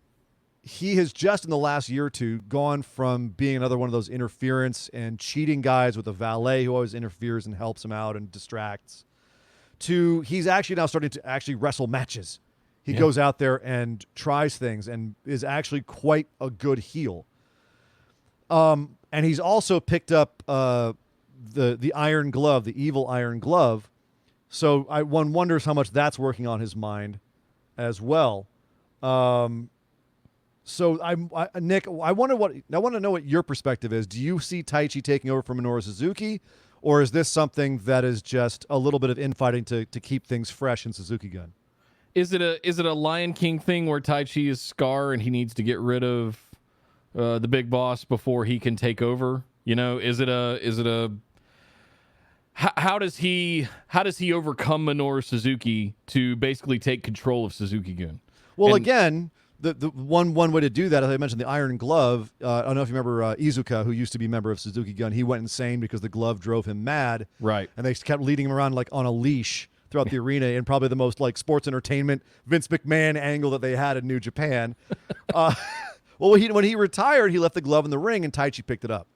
he has just in the last year or two gone from being another one of those interference and cheating guys with a valet who always interferes and helps him out and distracts to he's actually now starting to actually wrestle matches. He goes out there and tries things and is actually quite a good heel. And he's also picked up the Iron Glove, the evil Iron Glove. So one wonders how much that's working on his mind as well. So Nick, I want to know what your perspective is. Do you see Taichi taking over from Minoru Suzuki, or is this something that is just a little bit of infighting to keep things fresh in Suzuki-gun? Is it a Lion King thing where Taichi is Scar and he needs to get rid of the big boss before he can take over? Is it a how does he overcome Minoru Suzuki to basically take control of Suzuki-gun? Well, again, the one way to do that, as I mentioned, the Iron Glove. I don't know if you remember Iizuka, who used to be a member of Suzuki Gun. He went insane because the glove drove him mad. Right. And they kept leading him around like on a leash throughout the arena, in probably the most like sports entertainment Vince McMahon angle that they had in New Japan. Well, when he retired, he left the glove in the ring, and Taichi picked it up.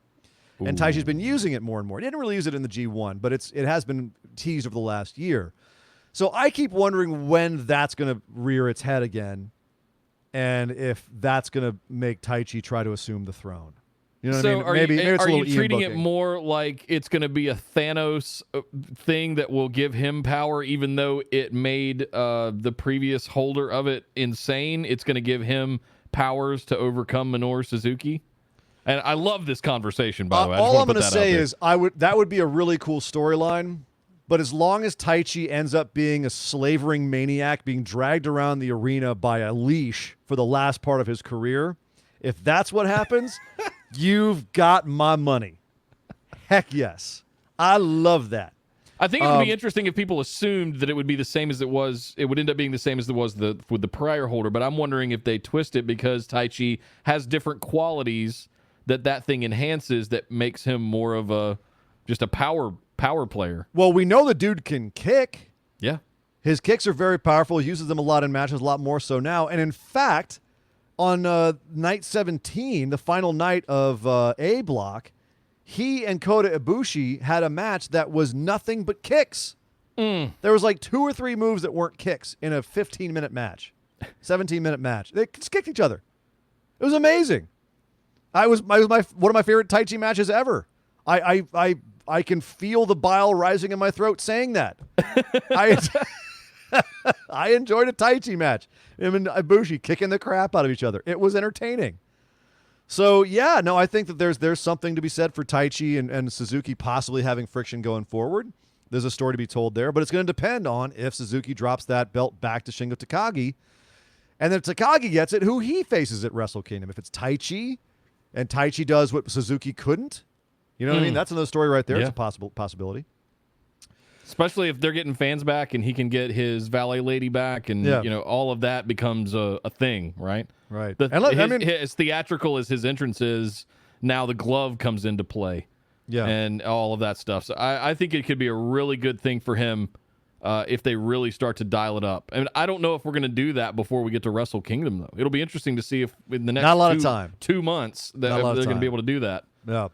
Ooh. And Taichi's been using it more and more. He didn't really use it in the G1, but it has been teased over the last year. So I keep wondering when that's going to rear its head again, and if that's going to make Taichi try to assume the throne. You know what I mean? Maybe it's are a little you treating Ian it booking. more like it's going to be a Thanos thing that will give him power, even though it made the previous holder of it insane? It's going to give him powers to overcome Minoru Suzuki? And I love this conversation, by the way. All I'm going to say is that would be a really cool storyline. But as long as Taichi ends up being a slavering maniac, being dragged around the arena by a leash for the last part of his career, if that's what happens, you've got my money. Heck yes. I love that. I think it would be interesting if people assumed that it would be the same as it was. It would end up being the same as it was with the prior holder. But I'm wondering if they twist it because Taichi has different qualities that thing enhances that makes him more of just a power player. Well, we know the dude can kick. Yeah. His kicks are very powerful. He uses them a lot in matches, a lot more so now. And in fact, on night 17, the final night of A Block, he and Kota Ibushi had a match that was nothing but kicks. There was like 2 or 3 moves that weren't kicks in a 15-minute match, 17-minute match. They just kicked each other. It was amazing. It was one of my favorite Taichi matches ever. I can feel the bile rising in my throat saying that. I enjoyed a Taichi match. Him and Ibushi kicking the crap out of each other. It was entertaining. So, yeah, no, I think that there's something to be said for Taichi and Suzuki possibly having friction going forward. There's a story to be told there, but it's going to depend on if Suzuki drops that belt back to Shingo Takagi. And then if Takagi gets it, who he faces at Wrestle Kingdom. If it's Taichi and Taichi does what Suzuki couldn't, you know what I mean? That's another story right there. Yeah. It's a possibility. Especially if they're getting fans back and he can get his valet lady back and, all of that becomes a thing, right? Right. As theatrical as his entrance is, now the glove comes into play. Yeah. And all of that stuff. So I think it could be a really good thing for him if they really start to dial it up. I mean, I don't know if we're going to do that before we get to Wrestle Kingdom, though. It'll be interesting to see if in the next 2 months that they're going to be able to do that. Yeah.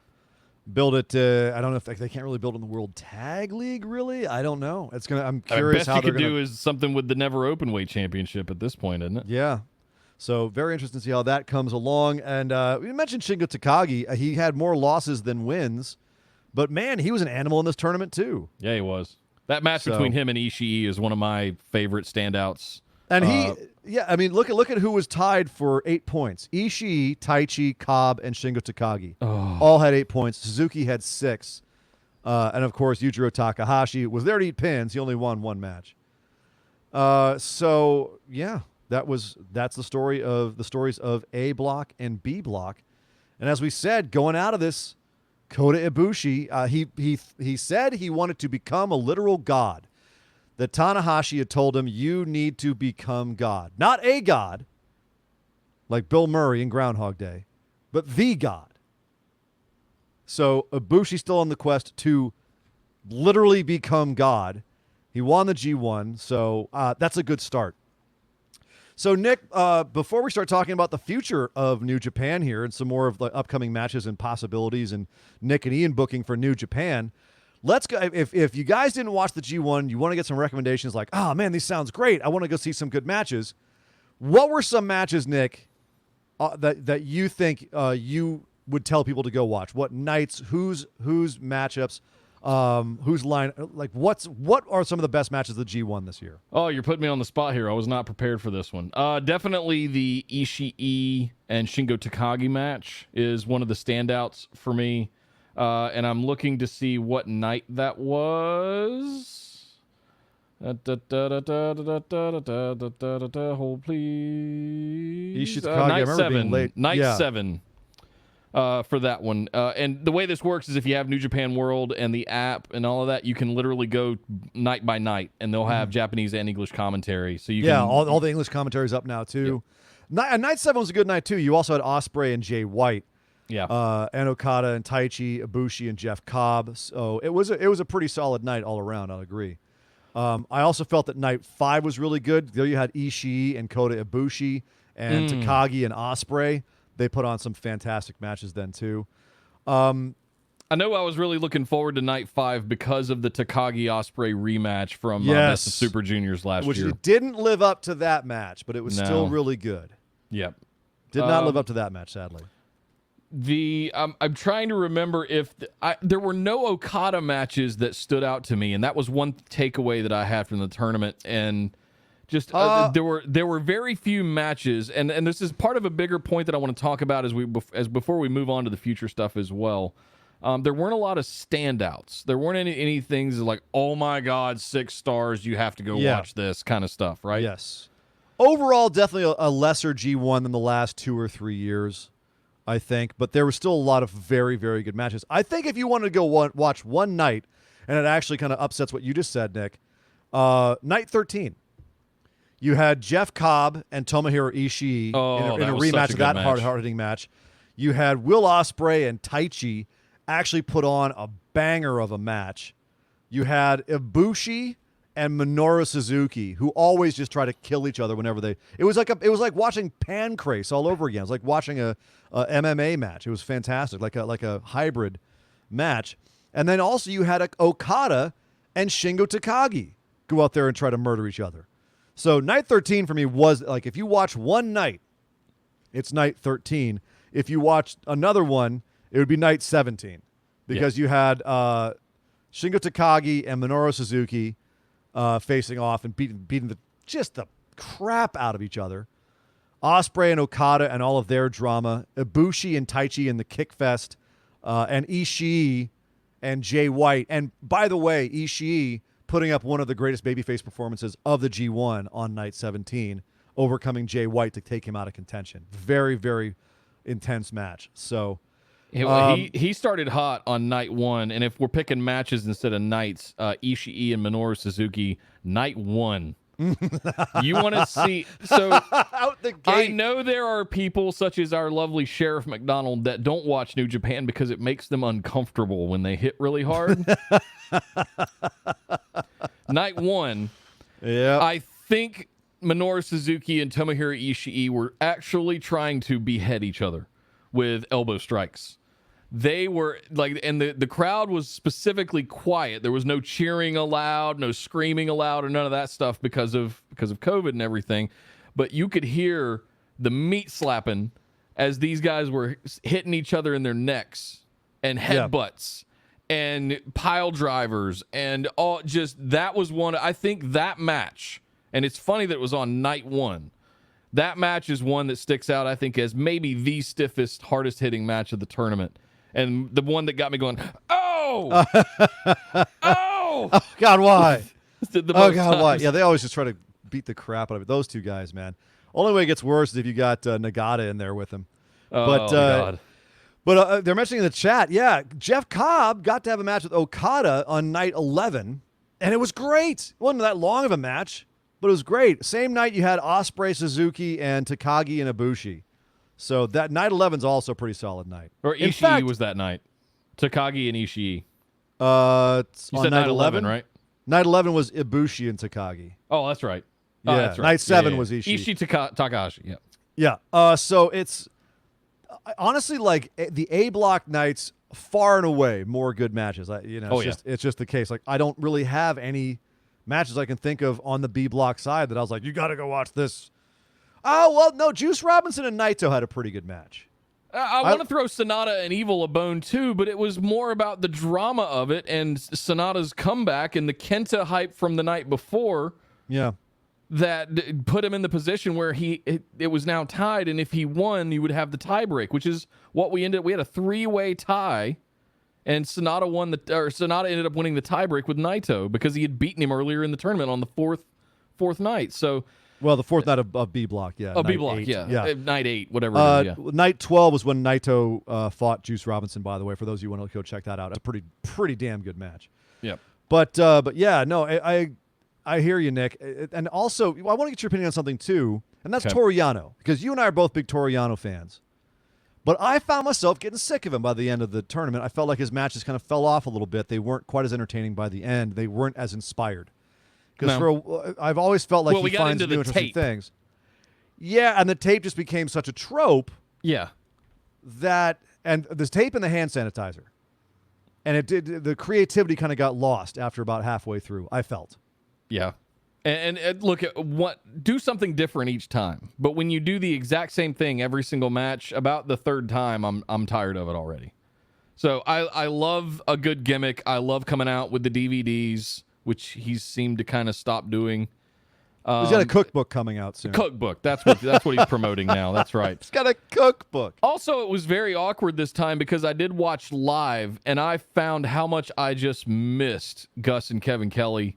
Build it. I don't know if they can't really build in the World Tag League. Really, I don't know. I'm curious how they're going to do is something with the Never Openweight Championship at this point, isn't it? Yeah. So very interesting to see how that comes along. And we mentioned Shingo Takagi. He had more losses than wins, but man, he was an animal in this tournament too. Yeah, he was. That match between him and Ishii is one of my favorite standouts. And look at who was tied for 8 points. Ishii, Taichi, Cobb, and Shingo Takagi. All had 8 points. Suzuki had 6. And, of course, Yujiro Takahashi was there to eat pins. He only won 1 match. That's the stories of A Block and B Block. And as we said, going out of this, Kota Ibushi, he said he wanted to become a literal god. That Tanahashi had told him, you need to become God. Not a god, like Bill Murray in Groundhog Day, but the God. So Ibushi's still on the quest to literally become God. He won the G1, so that's a good start. So, Nick, before we start talking about the future of New Japan here and some more of the upcoming matches and possibilities and Nick and Ian booking for New Japan, let's go. If you guys didn't watch the G1, you want to get some recommendations like, oh, man, this sounds great. I want to go see some good matches. What were some matches, Nick, that you think you would tell people to go watch? What nights, whose matchups, whose line? Like, what are some of the best matches of the G1 this year? Oh, you're putting me on the spot here. I was not prepared for this one. Definitely the Ishii and Shingo Takagi match is one of the standouts for me. And I'm looking to see what night that was. Hold, please. Ishii Takagi, I remember being late. Night 7 for that one. And the way this works is if you have New Japan World and the app and all of that, you can literally go night by night, and they'll have Japanese and English commentary. So you can, all the English commentary's up now, too. Night 7 was a good night too. You also had Ospreay and Jay White. Yeah. And Okada and Taichi, Ibushi and Jeff Cobb. So it was a pretty solid night all around. I'll agree. I also felt that night 5 was really good. There you had Ishii and Kota Ibushi and Takagi and Ospreay. They put on some fantastic matches then too. I know I was really looking forward to night 5 because of the Takagi Ospreay rematch from Best of Super Juniors last which year. it didn't live up to that match, but it was still really good. Yep. Did not live up to that match, sadly. I'm trying to remember if there were no Okada matches that stood out to me, and that was one takeaway that I had from the tournament. And just there were very few matches, and this is part of a bigger point that I want to talk about as before we move on to the future stuff as well. There weren't a lot of standouts. There weren't any things like, oh my God, 6 stars, you have to go watch this kind of stuff, right? Yes. Overall, definitely a lesser G1 than the last 2 or 3 years, I think. But there were still a lot of very, very good matches. I think if you wanted to go watch one night, and it actually kind of upsets what you just said, Nick, night 13. You had Jeff Cobb and Tomohiro Ishii in a rematch of that hard-hitting match. You had Will Ospreay and Taichi actually put on a banger of a match. You had Ibushi and Minoru Suzuki, who always just try to kill each other whenever they. It was like watching Pancrase all over again. It was like watching a MMA match. It was fantastic, like a hybrid match. And then also you had Okada and Shingo Takagi go out there and try to murder each other. So night 13 for me was like, if you watch one night, it's night 13. If you watch another one, it would be night 17, because you had Shingo Takagi and Minoru Suzuki facing off and beating the crap out of each other. Ospreay and Okada and all of their drama. Ibushi and Taichi in the Kick Fest, and Ishii and Jay White. And by the way, Ishii putting up one of the greatest babyface performances of the G1 on night 17, overcoming Jay White to take him out of contention. Very, very intense match. So. He started hot on night 1, and if we're picking matches instead of nights, Ishii and Minoru Suzuki, night 1. You want to see? So out the gate. I know there are people such as our lovely Sheriff McDonald that don't watch New Japan because it makes them uncomfortable when they hit really hard. Night 1, I think Minoru Suzuki and Tomohiro Ishii were actually trying to behead each other with elbow strikes. They were like, and the crowd was specifically quiet. There was no cheering allowed, no screaming allowed, or none of that stuff because of COVID and everything. But you could hear the meat slapping as these guys were hitting each other in their necks and headbutts and pile drivers and all. Just that was one. I think that match, and it's funny that it was on night 1. That match is one that sticks out, I think, as maybe the stiffest, hardest hitting match of the tournament. And the one that got me going, oh! Oh! Oh, God, why? Why? Yeah, they always just try to beat the crap out of it. Those two guys, man. Only way it gets worse is if you got Nagata in there with him. God. But they're mentioning in the chat, Jeff Cobb got to have a match with Okada on night 11, and it was great. It wasn't that long of a match, but it was great. Same night you had Ospreay, Suzuki, and Takagi and Ibushi. So that night 11 is also a pretty solid night. Or Ishii was that night. Takagi and Ishii. You said night 11, right? Night 11 was Ibushi and Takagi. Oh, that's right. Yeah, that's right. Night 7 was Ishii. Ishii Takahashi, Yeah. So it's honestly like the A block nights far and away more good matches. It's just the case. Like I don't really have any matches I can think of on the B block side that I was like, you got to go watch this. Oh, well, no, Juice Robinson and Naito had a pretty good match. I want to throw Sonata and Evil a bone too, but it was more about the drama of it and Sonata's comeback and the Kenta hype from the night before. Yeah. That put him in the position where it was now tied, and if he won, you would have the tie break, which is what we ended. We had a 3-way tie, and Sonata ended up winning the tie break with Naito because he had beaten him earlier in the tournament on the fourth night. So. Well, the fourth night of B block, yeah. B block, yeah. Night 8, whatever it is, Night 12 was when Naito fought Juice Robinson, by the way, for those of you who want to go check that out. It's a pretty damn good match. Yep. But yeah, no, I hear you, Nick. And also, I want to get your opinion on something, too, and that's Toru Yano, because you and I are both big Toru Yano fans. But I found myself getting sick of him by the end of the tournament. I felt like his matches kind of fell off a little bit. They weren't quite as entertaining by the end. They weren't as inspired. Because I've always felt like he finds new interesting things. Yeah, and the tape just became such a trope. Yeah. And this tape and the hand sanitizer. And the creativity kind of got lost after about halfway through, I felt. Yeah. And look, do something different each time. But when you do the exact same thing every single match, about the third time, I'm tired of it already. So I love a good gimmick. I love coming out with the DVDs, which he's seemed to kind of stop doing. He's got a cookbook coming out soon. Cookbook. That's what he's promoting now. That's right. He's got a cookbook. Also, it was very awkward this time because I did watch live, and I found how much I just missed Gus and Kevin Kelly.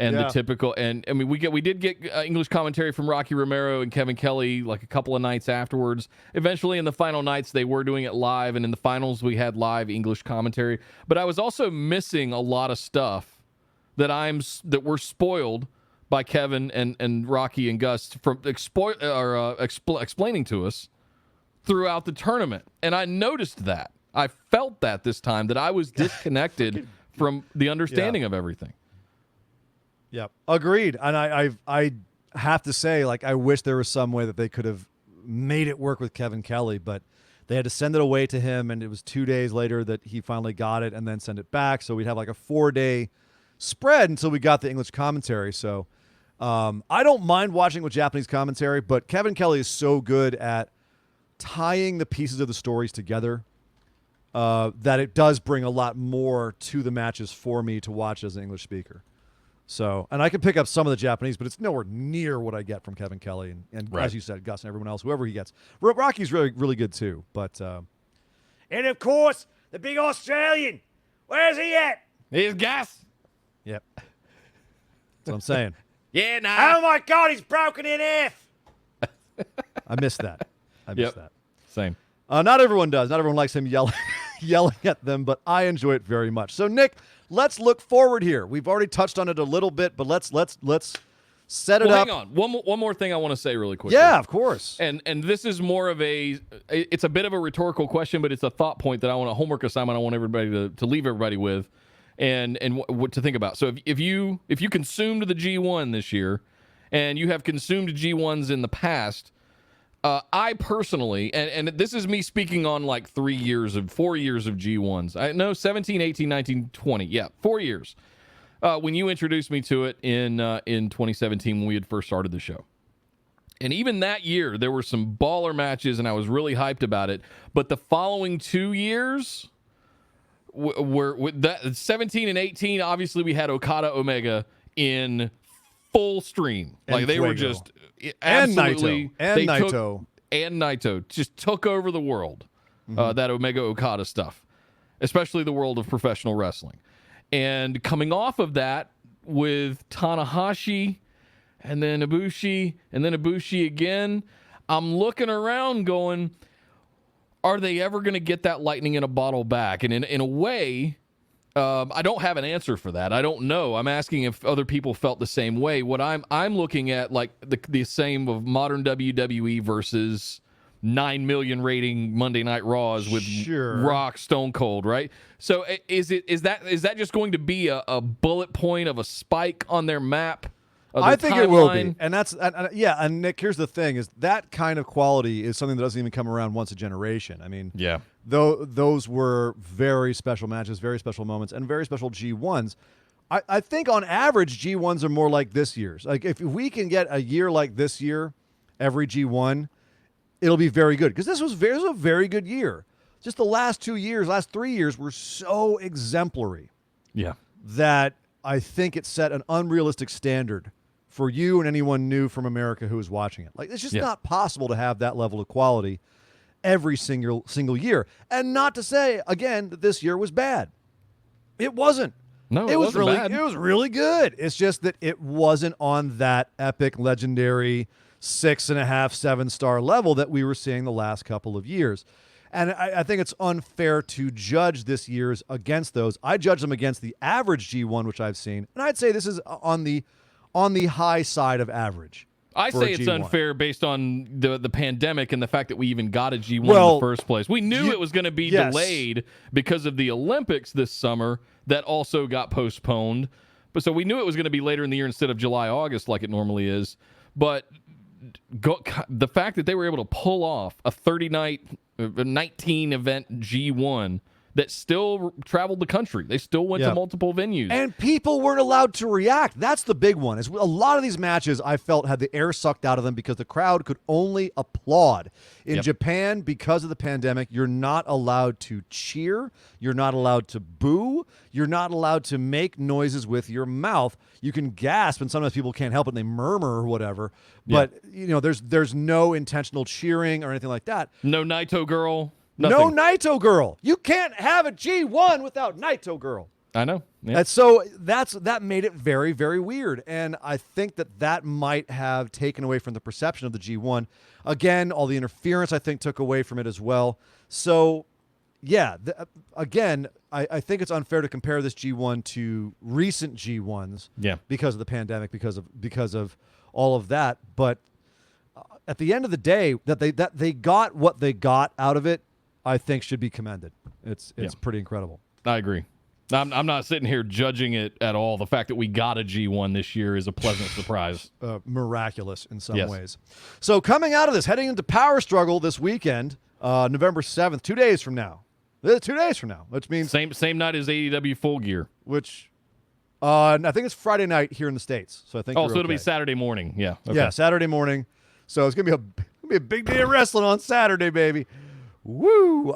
And the typical, and I mean, we did get English commentary from Rocky Romero and Kevin Kelly like a couple of nights afterwards. Eventually, in the final nights, they were doing it live, and in the finals, we had live English commentary. But I was also missing a lot of stuff that were spoiled by Kevin and Rocky and Gus from explaining to us throughout the tournament, and I noticed that. I felt that this time that I was disconnected from the understanding of everything. Yep. Agreed. And I have to say, like, I wish there was some way that they could have made it work with Kevin Kelly, but they had to send it away to him, and it was 2 days later that he finally got it and then send it back. So we'd have like a 4-day spread until we got the English commentary. So I don't mind watching with Japanese commentary, but Kevin Kelly is so good at tying the pieces of the stories together that it does bring a lot more to the matches for me to watch as an English speaker. So, and I can pick up some of the Japanese, but it's nowhere near what I get from Kevin Kelly and right. As you said, Gus and everyone else, whoever he gets. Rocky's really, really good too. But and of course, the big Australian. Where's he at? Here's Gus. Yep. That's what I'm saying. Yeah, nah. Oh my God, he's broken in half. I missed that. That. Same. Not everyone does. Not everyone likes him yelling at them, but I enjoy it very much. So, Nick, let's look forward here. We've already touched on it a little bit, but let's set it up. Hang on. One more thing I want to say really quickly. Yeah, of course. And this is more of it's a bit of a rhetorical question, but it's a thought point that I want, a homework assignment I want everybody to leave everybody with and what to think about. So if you consumed the G1 this year and you have consumed G1s in the past, I personally, and this is me speaking on like 4 years of G1s. I know 17, 18, 19, 20. Yeah, 4 years. When you introduced me to it in 2017 when we had first started the show. And even that year, there were some baller matches, and I was really hyped about it. But the following 2 years were that 17 and 18, obviously we had Okada Omega in full stream. And like they Fuego. Were just absolutely and Naito just took over the world. That Omega Okada stuff, especially the world of professional wrestling. And coming off of that with Tanahashi and then Ibushi again, I'm looking around going, are they ever going to get that lightning in a bottle back? And in a way, I don't have an answer for that. I don't know. I'm asking if other people felt the same way. What I'm looking at, like the same of modern WWE versus 9 million rating Monday Night Raws with Rock, Stone Cold, right? So is that just going to be a bullet point of a spike on their map? I think it will be, and that's And Nick, here's the thing: is that kind of quality is something that doesn't even come around once a generation. I mean, yeah, those were very special matches, very special moments, and very special G1s. I think on average G1s are more like this year's. Like if we can get a year like this year, every G1, it'll be very good because this was a very good year. Just the last 3 years were so exemplary. Yeah, that I think it set an unrealistic standard for you and anyone new from America who is watching it. Like, it's just not possible to have that level of quality every single year. And not to say, again, that this year was bad. It wasn't. No, it wasn't bad. It was really good. It's just that it wasn't on that epic, legendary 6.5, 7-star level that we were seeing the last couple of years. And I think it's unfair to judge this year's against those. I judge them against the average G1, which I've seen. And I'd say this is on the on the high side of average. I for a say it's G1. unfair based on the pandemic and the fact that we even got a G1 in the first place. We knew it was going to be delayed because of the Olympics this summer that also got postponed. But so we knew it was going to be later in the year instead of July, August like it normally is. But the fact that they were able to pull off a 30-night, 19-event G1 that still traveled the country. They still went to multiple venues. And people weren't allowed to react. That's the big one. Is a lot of these matches I felt had the air sucked out of them because the crowd could only applaud. In Japan, because of the pandemic, you're not allowed to cheer. You're not allowed to boo. You're not allowed to make noises with your mouth. You can gasp, and sometimes people can't help it and they murmur or whatever. But there's no intentional cheering or anything like that. No Naito girl. Nothing. No Naito girl. You can't have a G1 without Naito girl. I know. Yeah. And so that made it very, very weird. And I think that might have taken away from the perception of the G1. Again, all the interference, I think, took away from it as well. So, yeah, again, I think it's unfair to compare this G1 to recent G1s because of the pandemic, because of all of that. But at the end of the day, that they got what they got out of it, I think should be commended. It's pretty incredible. I agree. I'm not sitting here judging it at all. The fact that we got a G1 this year is a pleasant surprise. Miraculous in some ways. So coming out of this, heading into Power Struggle this weekend, November 7th, 2 days from now. 2 days from now, which means... Same night as AEW Full Gear. Which, I think it's Friday night here in the States. So I think so it'll be Saturday morning. Yeah. Okay. Yeah, Saturday morning. So it's going to be a big day of wrestling on Saturday, baby. Woo!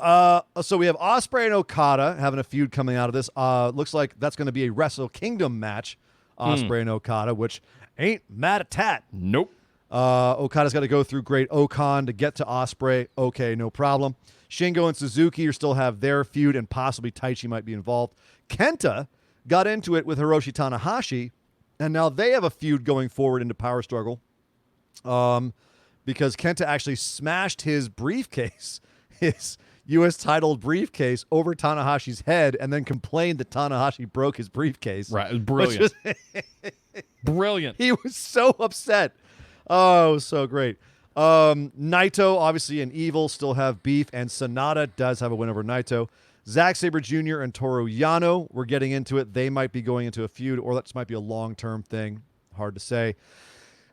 So we have Ospreay and Okada having a feud coming out of this. Looks like that's going to be a Wrestle Kingdom match, Ospreay and Okada, which ain't mad at tat. Nope. Okada's got to go through Great Okan to get to Ospreay. Okay, no problem. Shingo and Suzuki still have their feud, and possibly Taichi might be involved. Kenta got into it with Hiroshi Tanahashi, and now they have a feud going forward into Power Struggle because Kenta actually smashed his briefcase, his U.S. title briefcase, over Tanahashi's head and then complained that Tanahashi broke his briefcase. Right. It was brilliant. Brilliant. He was so upset. Oh, it was so great. Naito, obviously, and Evil still have beef, and Sonata does have a win over Naito. Zack Sabre Jr. and Toru Yano, we're getting into it. They might be going into a feud, or that might be a long-term thing. Hard to say.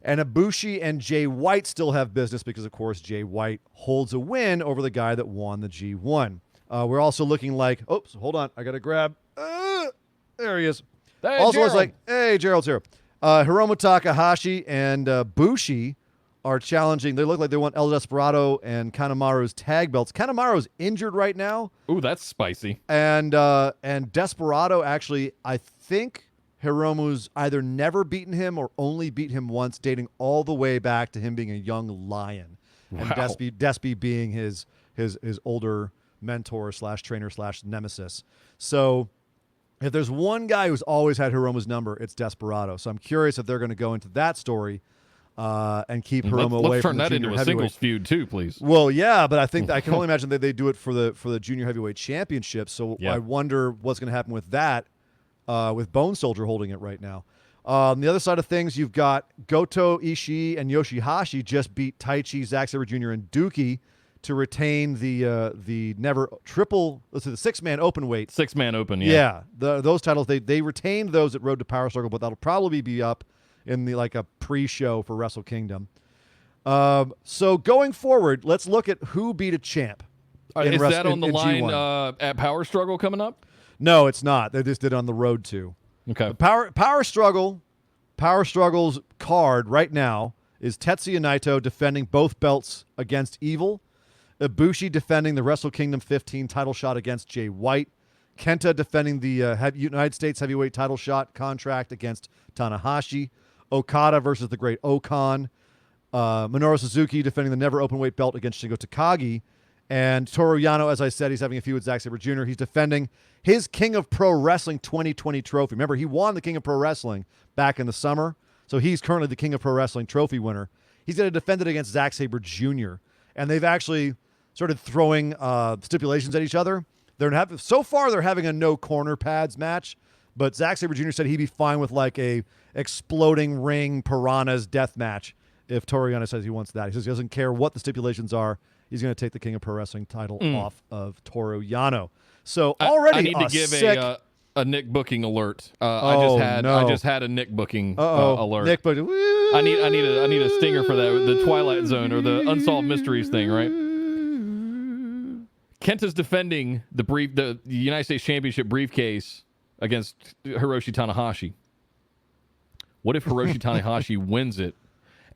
And Ibushi and Jay White still have business because, of course, Jay White holds a win over the guy that won the G1. We're also looking like, oops, hold on, I got to grab. There he is. Hey, also, Gerald. it's like, hey, Gerald's here. Hiromu Takahashi and Bushi are challenging. They look like they want El Desperado and Kanemaru's tag belts. Kanemaru's injured right now. Ooh, that's spicy. And Desperado, actually, I think Hiromu's either never beaten him or only beat him once, dating all the way back to him being a young lion. Wow. And Despy being his older mentor / trainer / nemesis. So if there's one guy who's always had Hiromu's number, it's Desperado. So I'm curious if they're going to go into that story and keep Hiromu away let's from the turn that junior into a singles feud too, please. Well, yeah, but I think I can only imagine that they do it for the junior heavyweight championship. So I wonder what's going to happen with that, with Bone Soldier holding it right now. On the other side of things, you've got Goto, Ishii, and Yoshihashi just beat Taichi, Zack Sabre Jr., and Dookie to retain the never triple. Let's say the 6-man open weight. 6-man open, yeah. Yeah, those titles they retained those at Road to Power Struggle, but that'll probably be up in the a pre-show for Wrestle Kingdom. So going forward, let's look at who beat a champ. Is that on the line at Power Struggle coming up? No, it's not. They just did it on the road to. Okay. Power Struggle's card right now is Tetsuya Naito defending both belts against Evil, Ibushi defending the Wrestle Kingdom 15 title shot against Jay White, Kenta defending the United States heavyweight title shot contract against Tanahashi, Okada versus the Great Okan, Minoru Suzuki defending the never openweight belt against Shingo Takagi, and Toru Yano, as I said, he's having a feud with Zack Sabre Jr. He's defending his King of Pro Wrestling 2020 trophy. Remember, he won the King of Pro Wrestling back in the summer, so he's currently the King of Pro Wrestling trophy winner. He's going to defend it against Zack Sabre Jr., and they've actually started throwing stipulations at each other. So far, they're having a no corner pads match, But Zack Sabre Jr. said he'd be fine with like a exploding ring piranhas death match if Toru Yano says he wants that. He says he doesn't care what the stipulations are. He's going to take the King of Pro Wrestling title off of Toru Yano. So already I need to give a Nick booking alert. I just had a Nick booking alert. Nick booking. I need a stinger for that. The Twilight Zone or the Unsolved Mysteries thing, right? Kenta's defending the United States Championship briefcase against Hiroshi Tanahashi. What if Hiroshi Tanahashi wins it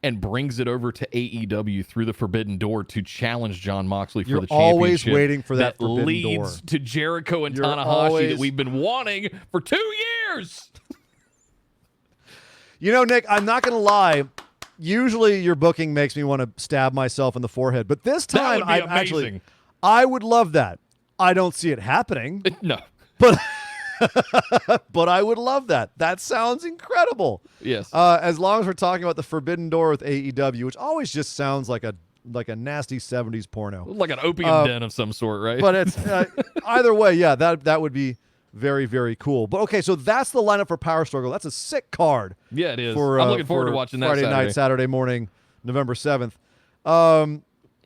and brings it over to AEW through the Forbidden Door to challenge Jon Moxley for the championship? You're always waiting for that Forbidden leads Door. To Jericho and Tanahashi that we've been wanting for 2 years. You know, Nick, I'm not going to lie. Usually your booking makes me want to stab myself in the forehead, but this time I would love that. I don't see it happening. No. But but I would love that. That sounds incredible. Yes. As long as we're talking about the Forbidden Door with AEW, which always just sounds like a nasty 70s porno. Like an opium den of some sort, right? But it's either way, yeah, that would be very, very cool. But okay, so that's the lineup for Power Struggle. That's a sick card. Yeah, it is. I'm looking forward to watching that Friday night, Saturday morning, November 7th.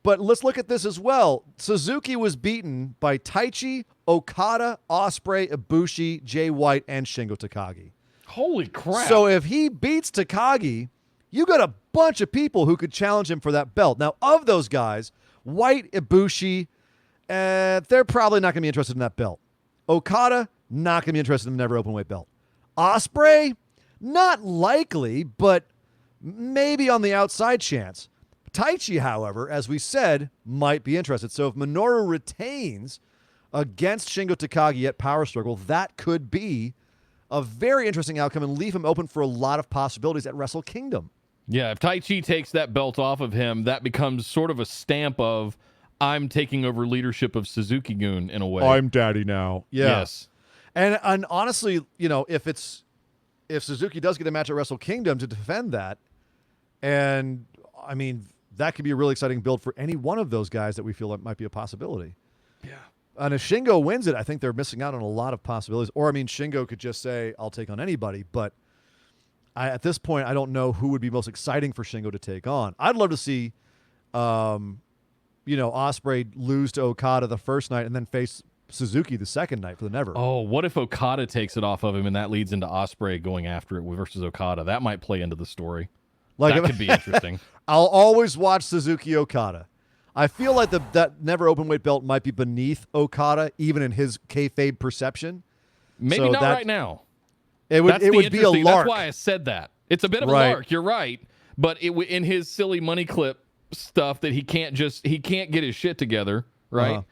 But let's look at this as well. Suzuki was beaten by Taichi, Okada, Ospreay, Ibushi, Jay White, and Shingo Takagi. Holy crap. So if he beats Takagi, you got a bunch of people who could challenge him for that belt. Now, of those guys, White, Ibushi, they're probably not going to be interested in that belt. Okada, not going to be interested in the never openweight belt. Ospreay, not likely, but maybe on the outside chance. Taichi, however, as we said, might be interested. So if Minoru retains against Shingo Takagi at Power Struggle, that could be a very interesting outcome and leave him open for a lot of possibilities at Wrestle Kingdom. Yeah, if Taichi takes that belt off of him, that becomes sort of a stamp of I'm taking over leadership of Suzuki-gun in a way. I'm daddy now. Yeah. Yes. And honestly, you know, if Suzuki does get a match at Wrestle Kingdom to defend that, and I mean, that could be a really exciting build for any one of those guys that we feel that might be a possibility. Yeah. And if Shingo wins it, I think they're missing out on a lot of possibilities. Or, I mean, Shingo could just say, I'll take on anybody. But at this point, I don't know who would be most exciting for Shingo to take on. I'd love to see, Ospreay lose to Okada the first night and then face Suzuki the second night for the never. Oh, what if Okada takes it off of him and that leads into Ospreay going after it versus Okada? That might play into the story. That could be interesting. I'll always watch Suzuki Okada. I feel like that never openweight belt might be beneath Okada, even in his kayfabe perception. Maybe so not right now. It would be a lark. That's why I said that. It's a bit of a lark. You're right, but in his silly money clip stuff that he can't get his shit together, right?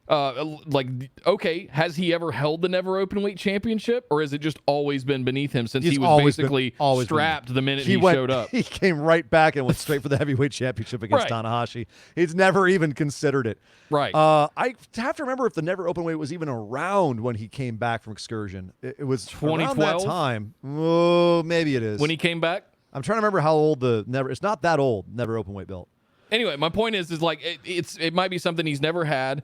Okay, has he ever held the never openweight championship, or has it just always been beneath him since he was basically strapped the minute he showed up? He came right back and went straight for the heavyweight championship against Tanahashi. He's never even considered it. Right. I have to remember if the never openweight was even around when he came back from Excursion. It was 2012 around that time. Oh, maybe it is. When he came back? I'm trying to remember how old it's not that old, never openweight belt. Anyway, my point is like it might be something he's never had.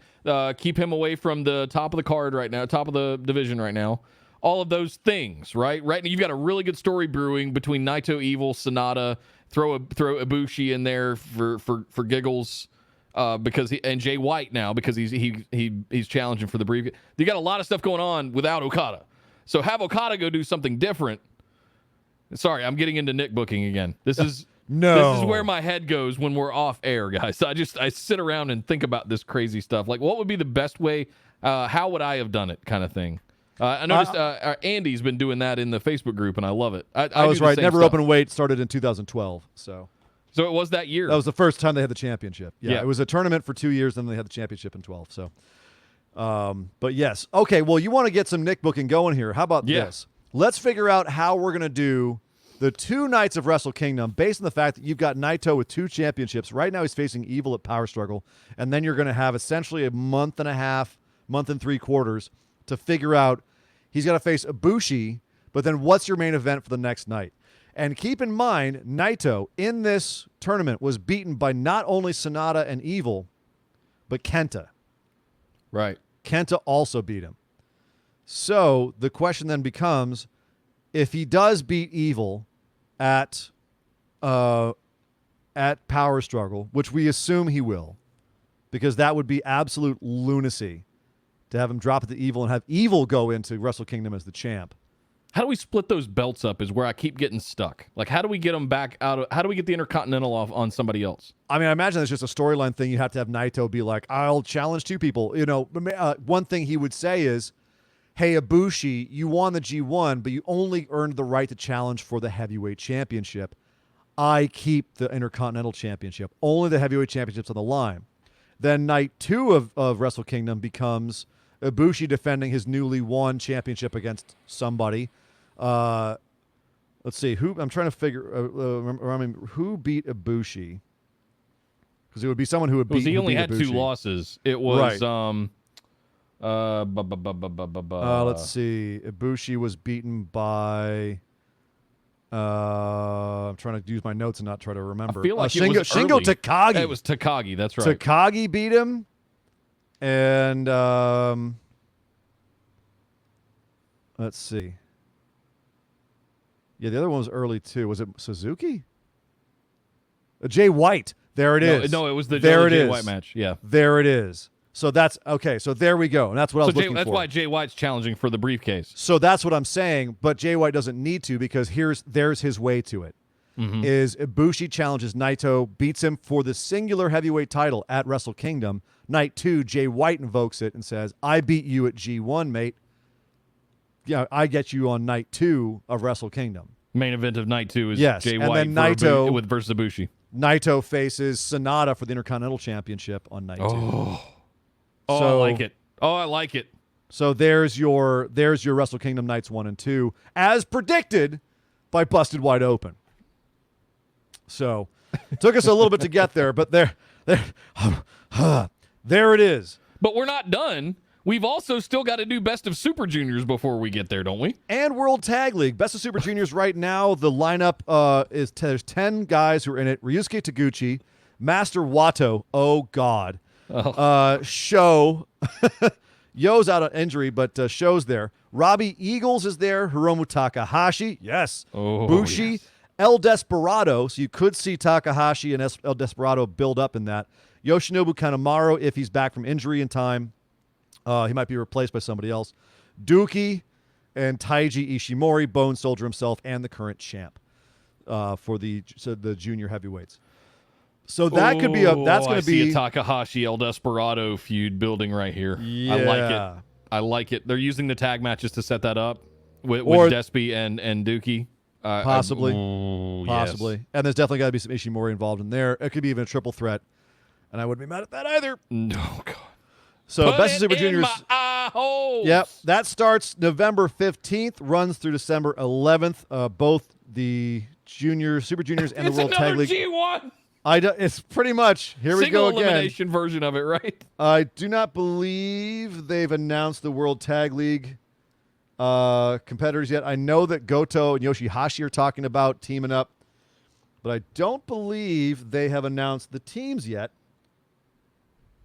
Keep him away from the top of the card right now, top of the division right now. All of those things, right? Right now, you've got a really good story brewing between Naito, Evil, Sonata. Throw Ibushi in there for giggles, because and Jay White now because he's challenging for the brief. You got a lot of stuff going on without Okada, so have Okada go do something different. Sorry, I'm getting into Nick booking again. This is where my head goes when we're off air, guys. I sit around and think about this crazy stuff. Like, what would be the best way? How would I have done it? Kind of thing. I noticed Andy's been doing that in the Facebook group, and I love it. I was right. Never openweight started in 2012, so it was that year. That was the first time they had the championship. Yeah. It was a tournament for 2 years, then they had the championship in 12. So, but yes, okay. Well, you want to get some Nick booking going here? How about this? Let's figure out how we're gonna do the 2 nights of Wrestle Kingdom based on the fact that you've got Naito with 2 championships. Right now he's facing Evil at Power Struggle, and then you're going to have essentially a month and 3/4 to figure out. He's got to face Ibushi, but then what's your main event for the next night? And keep in mind, Naito in this tournament was beaten by not only Sonata and Evil, but Kenta. Right. Kenta also beat him. So the question then becomes, if he does beat Evil at Power Struggle, which we assume he will, because that would be absolute lunacy to have him drop it to Evil and have Evil go into Wrestle Kingdom as the champ. How do we split those belts up is where I keep getting stuck. Like, how do we get them back out of, how do we get the Intercontinental off on somebody else? I mean, I imagine it's just a storyline thing. You have to have Naito be like, I'll challenge two people. You know, one thing he would say is, hey, Ibushi, you won the G1, but you only earned the right to challenge for the heavyweight championship. I keep the Intercontinental Championship. Only the heavyweight championship's on the line. Then night 2 of Wrestle Kingdom becomes Ibushi defending his newly won championship against somebody. Let's see. I'm trying to figure who beat Ibushi. Because it would be someone who would beat Ibushi. He only had 2 losses. It was... Right. Let's see. Ibushi was beaten by... I'm trying to use my notes and not try to remember. I feel like Shingo Takagi. It was Takagi, that's right. Takagi beat him. And let's see. Yeah, the other one was early too. Was it Suzuki? Jay White. There it is. No, it was the Jay White match. Yeah. There it is. So that's okay. So there we go. And that's what I was looking for. That's why Jay White's challenging for the briefcase. So that's what I'm saying. But Jay White doesn't need to, because there's his way to it. Mm-hmm. Is Ibushi challenges Naito, beats him for the singular heavyweight title at Wrestle Kingdom. Night 2, Jay White invokes it and says, I beat you at G1, mate. Yeah, I get you on night 2 of Wrestle Kingdom. Main event of night 2 is Jay and White then Naito versus Ibushi. Naito faces Sonata for the Intercontinental Championship on night 2. I like it. I like it. So there's your Wrestle Kingdom nights 1 and 2, as predicted by Busted Wide Open. So it took us a little bit to get there, but there it is. But we're not done. We've also still got to do Best of Super Juniors before we get there, don't we? And World Tag League. Best of Super Juniors right now, the lineup is there's 10 guys who are in it. Ryusuke Taguchi, Master Wato, oh God. Sho. Yo's out of injury, but Sho's there. Robbie Eagles is there. Hiromu Takahashi, yes. Bushi. Yes. El Desperado, so you could see Takahashi and El Desperado build up in that. Yoshinobu Kanemaru, if he's back from injury in time. He might be replaced by somebody else. Dookie and Taiji Ishimori, Bone Soldier himself, and the current champ for the junior heavyweights. So that could be that's going to be a Takahashi El Desperado feud building right here. Yeah. I like it. They're using the tag matches to set that up with Despy and Dookie. Possibly. Yes. And there's definitely got to be some Ishimori involved in there. It could be even a triple threat, and I wouldn't be mad at that either. No, God. So Put Best of it Super in Juniors. my eye holes. Yep, that starts November 15th, runs through December 11th. Both the Super Juniors and the World Tag League. G1. It's pretty much here we go again. Single elimination version of it, right? I do not believe they've announced the World Tag League competitors yet. I know that Goto and Yoshihashi are talking about teaming up, but I don't believe they have announced the teams yet.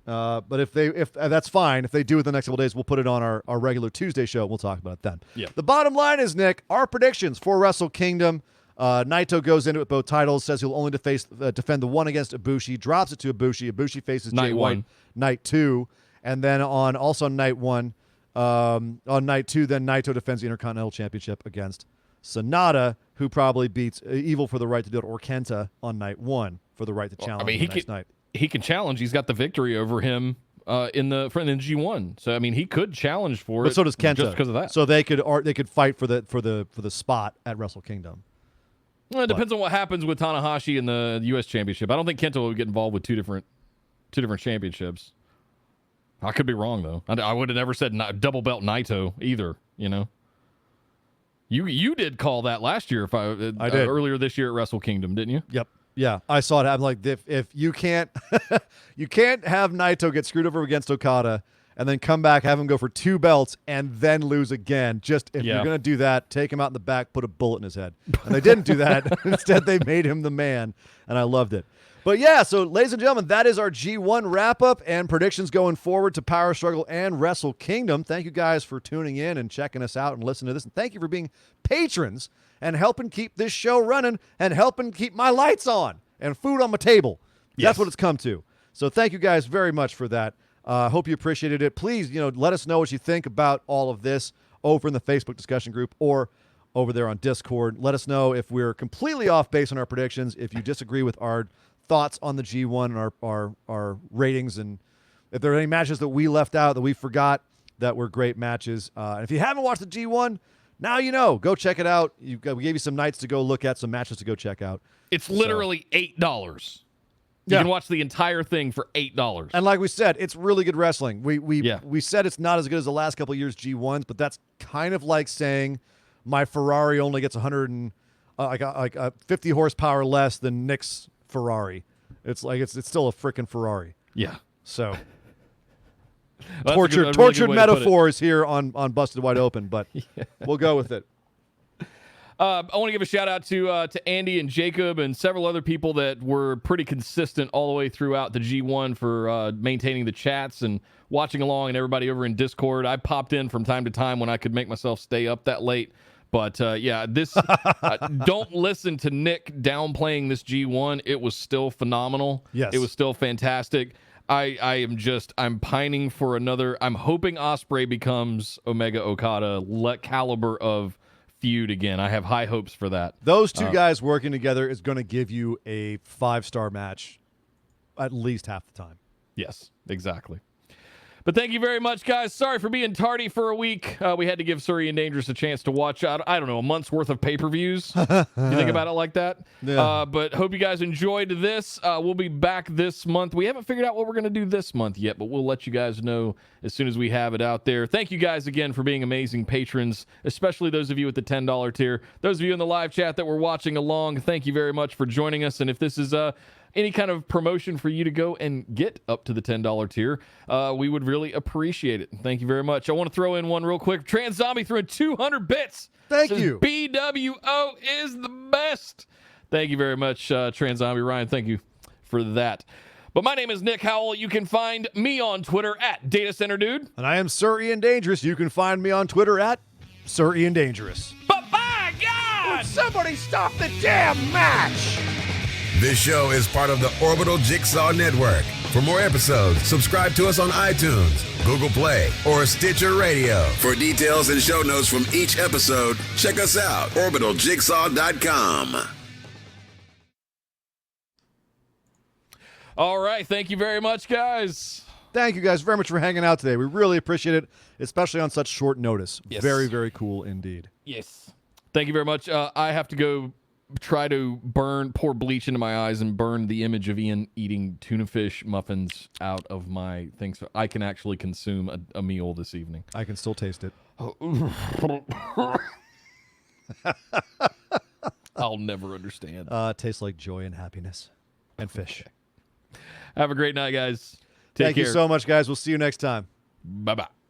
But if that's fine. If they do it the next couple days, we'll put it on our regular Tuesday show. We'll talk about it then. Yeah. The bottom line is, Nick, our predictions for Wrestle Kingdom. Naito goes into it with both titles, says he'll only defend the one against Ibushi, drops it to Ibushi. Ibushi faces Jay White night 2. And then on night 1, on night 2, then Naito defends the Intercontinental Championship against Sonata, who probably beats Evil for the right to do it, or Kenta on night 1 for the right to challenge the next night. He can challenge. He's got the victory over him in the G1. So I mean, he could challenge for it. But so does Kenta, just because of that. So they could fight for the spot at Wrestle Kingdom. Well, it depends on what happens with Tanahashi in the U.S. Championship. I don't think Kenta will get involved with two different championships. I could be wrong though. I would have never said double belt Naito either. You know. You did call that last year. I did earlier this year at Wrestle Kingdom, didn't you? Yep. Yeah, I saw it. I'm like, if you can't you can't have Naito get screwed over against Okada and then come back, have him go for 2 belts and then lose again. Just if you're gonna do that, take him out in the back, put a bullet in his head. And they didn't do that. Instead, they made him the man, and I loved it. But yeah, so ladies and gentlemen, that is our G1 wrap-up and predictions going forward to Power Struggle and Wrestle Kingdom. Thank you guys for tuning in and checking us out and listening to this. And thank you for being patrons and helping keep this show running and helping keep my lights on and food on my table. Yes. That's what it's come to. So thank you guys very much for that. Hope you appreciated it. Please, let us know what you think about all of this over in the Facebook discussion group or over there on Discord. Let us know if we're completely off base on our predictions, if you disagree with our thoughts on the G1 and our ratings, and if there are any matches that we left out that we forgot that were great matches. And if you haven't watched the G1, now you know. Go check it out. We gave you some nights to go look at, some matches to go check out. It's literally $8. You can watch the entire thing for $8. And like we said, it's really good wrestling. We said it's not as good as the last couple of years G1s, but that's kind of like saying my Ferrari only gets 50 horsepower less than Nick's Ferrari. It's like it's still a freaking Ferrari. Yeah. So Well, tortured metaphors here on Busted Wide Open, but we'll go with it. I want to give a shout out to Andy and Jacob and several other people that were pretty consistent all the way throughout the G1 for maintaining the chats and watching along, and everybody over in Discord. I popped in from time to time when I could make myself stay up that late. But this don't listen to Nick downplaying this G1. It was still phenomenal. Yes. It was still fantastic. I'm pining for another. I'm hoping Ospreay becomes Omega Okada caliber of feud again. I have high hopes for that. Those two guys working together is going to give you a 5-star match at least half the time. Yes, exactly. But thank you very much, guys. Sorry for being tardy for a week. We had to give Surrey and Dangerous a chance to watch, I don't know, a month's worth of pay-per-views. You think about it like that? Yeah. But hope you guys enjoyed this. We'll be back this month. We haven't figured out what we're going to do this month yet, but we'll let you guys know as soon as we have it out there. Thank you guys again for being amazing patrons, especially those of you at the $10 tier. Those of you in the live chat that were watching along, thank you very much for joining us. And if this is any kind of promotion for you to go and get up to the $10 tier, we would really appreciate it. Thank you very much. I want to throw in one real quick. Trans Zombie threw in 200 bits. Thank Says you. BWO is the best. Thank you very much, Trans Zombie. Ryan, thank you for that. But my name is Nick Howell. You can find me on Twitter at Data Center Dude. And I am Sir Ian Dangerous. You can find me on Twitter at Sir Ian Dangerous. But by God! Somebody stop the damn match! This show is part of the Orbital Jigsaw Network. For more episodes, subscribe to us on iTunes, Google Play, or Stitcher Radio. For details and show notes from each episode, check us out, orbitaljigsaw.com. All right. Thank you very much, guys. Thank you guys very much for hanging out today. We really appreciate it, especially on such short notice. Yes. Very, very cool indeed. Yes. Thank you very much. I have to go try to pour bleach into my eyes and burn the image of Ian eating tuna fish muffins out of my thing so I can actually consume a meal this evening. I can still taste it. I'll never understand. It tastes like joy and happiness and fish. Okay. Have a great night, guys. Take care. Thank you so much, guys. We'll see you next time. Bye-bye.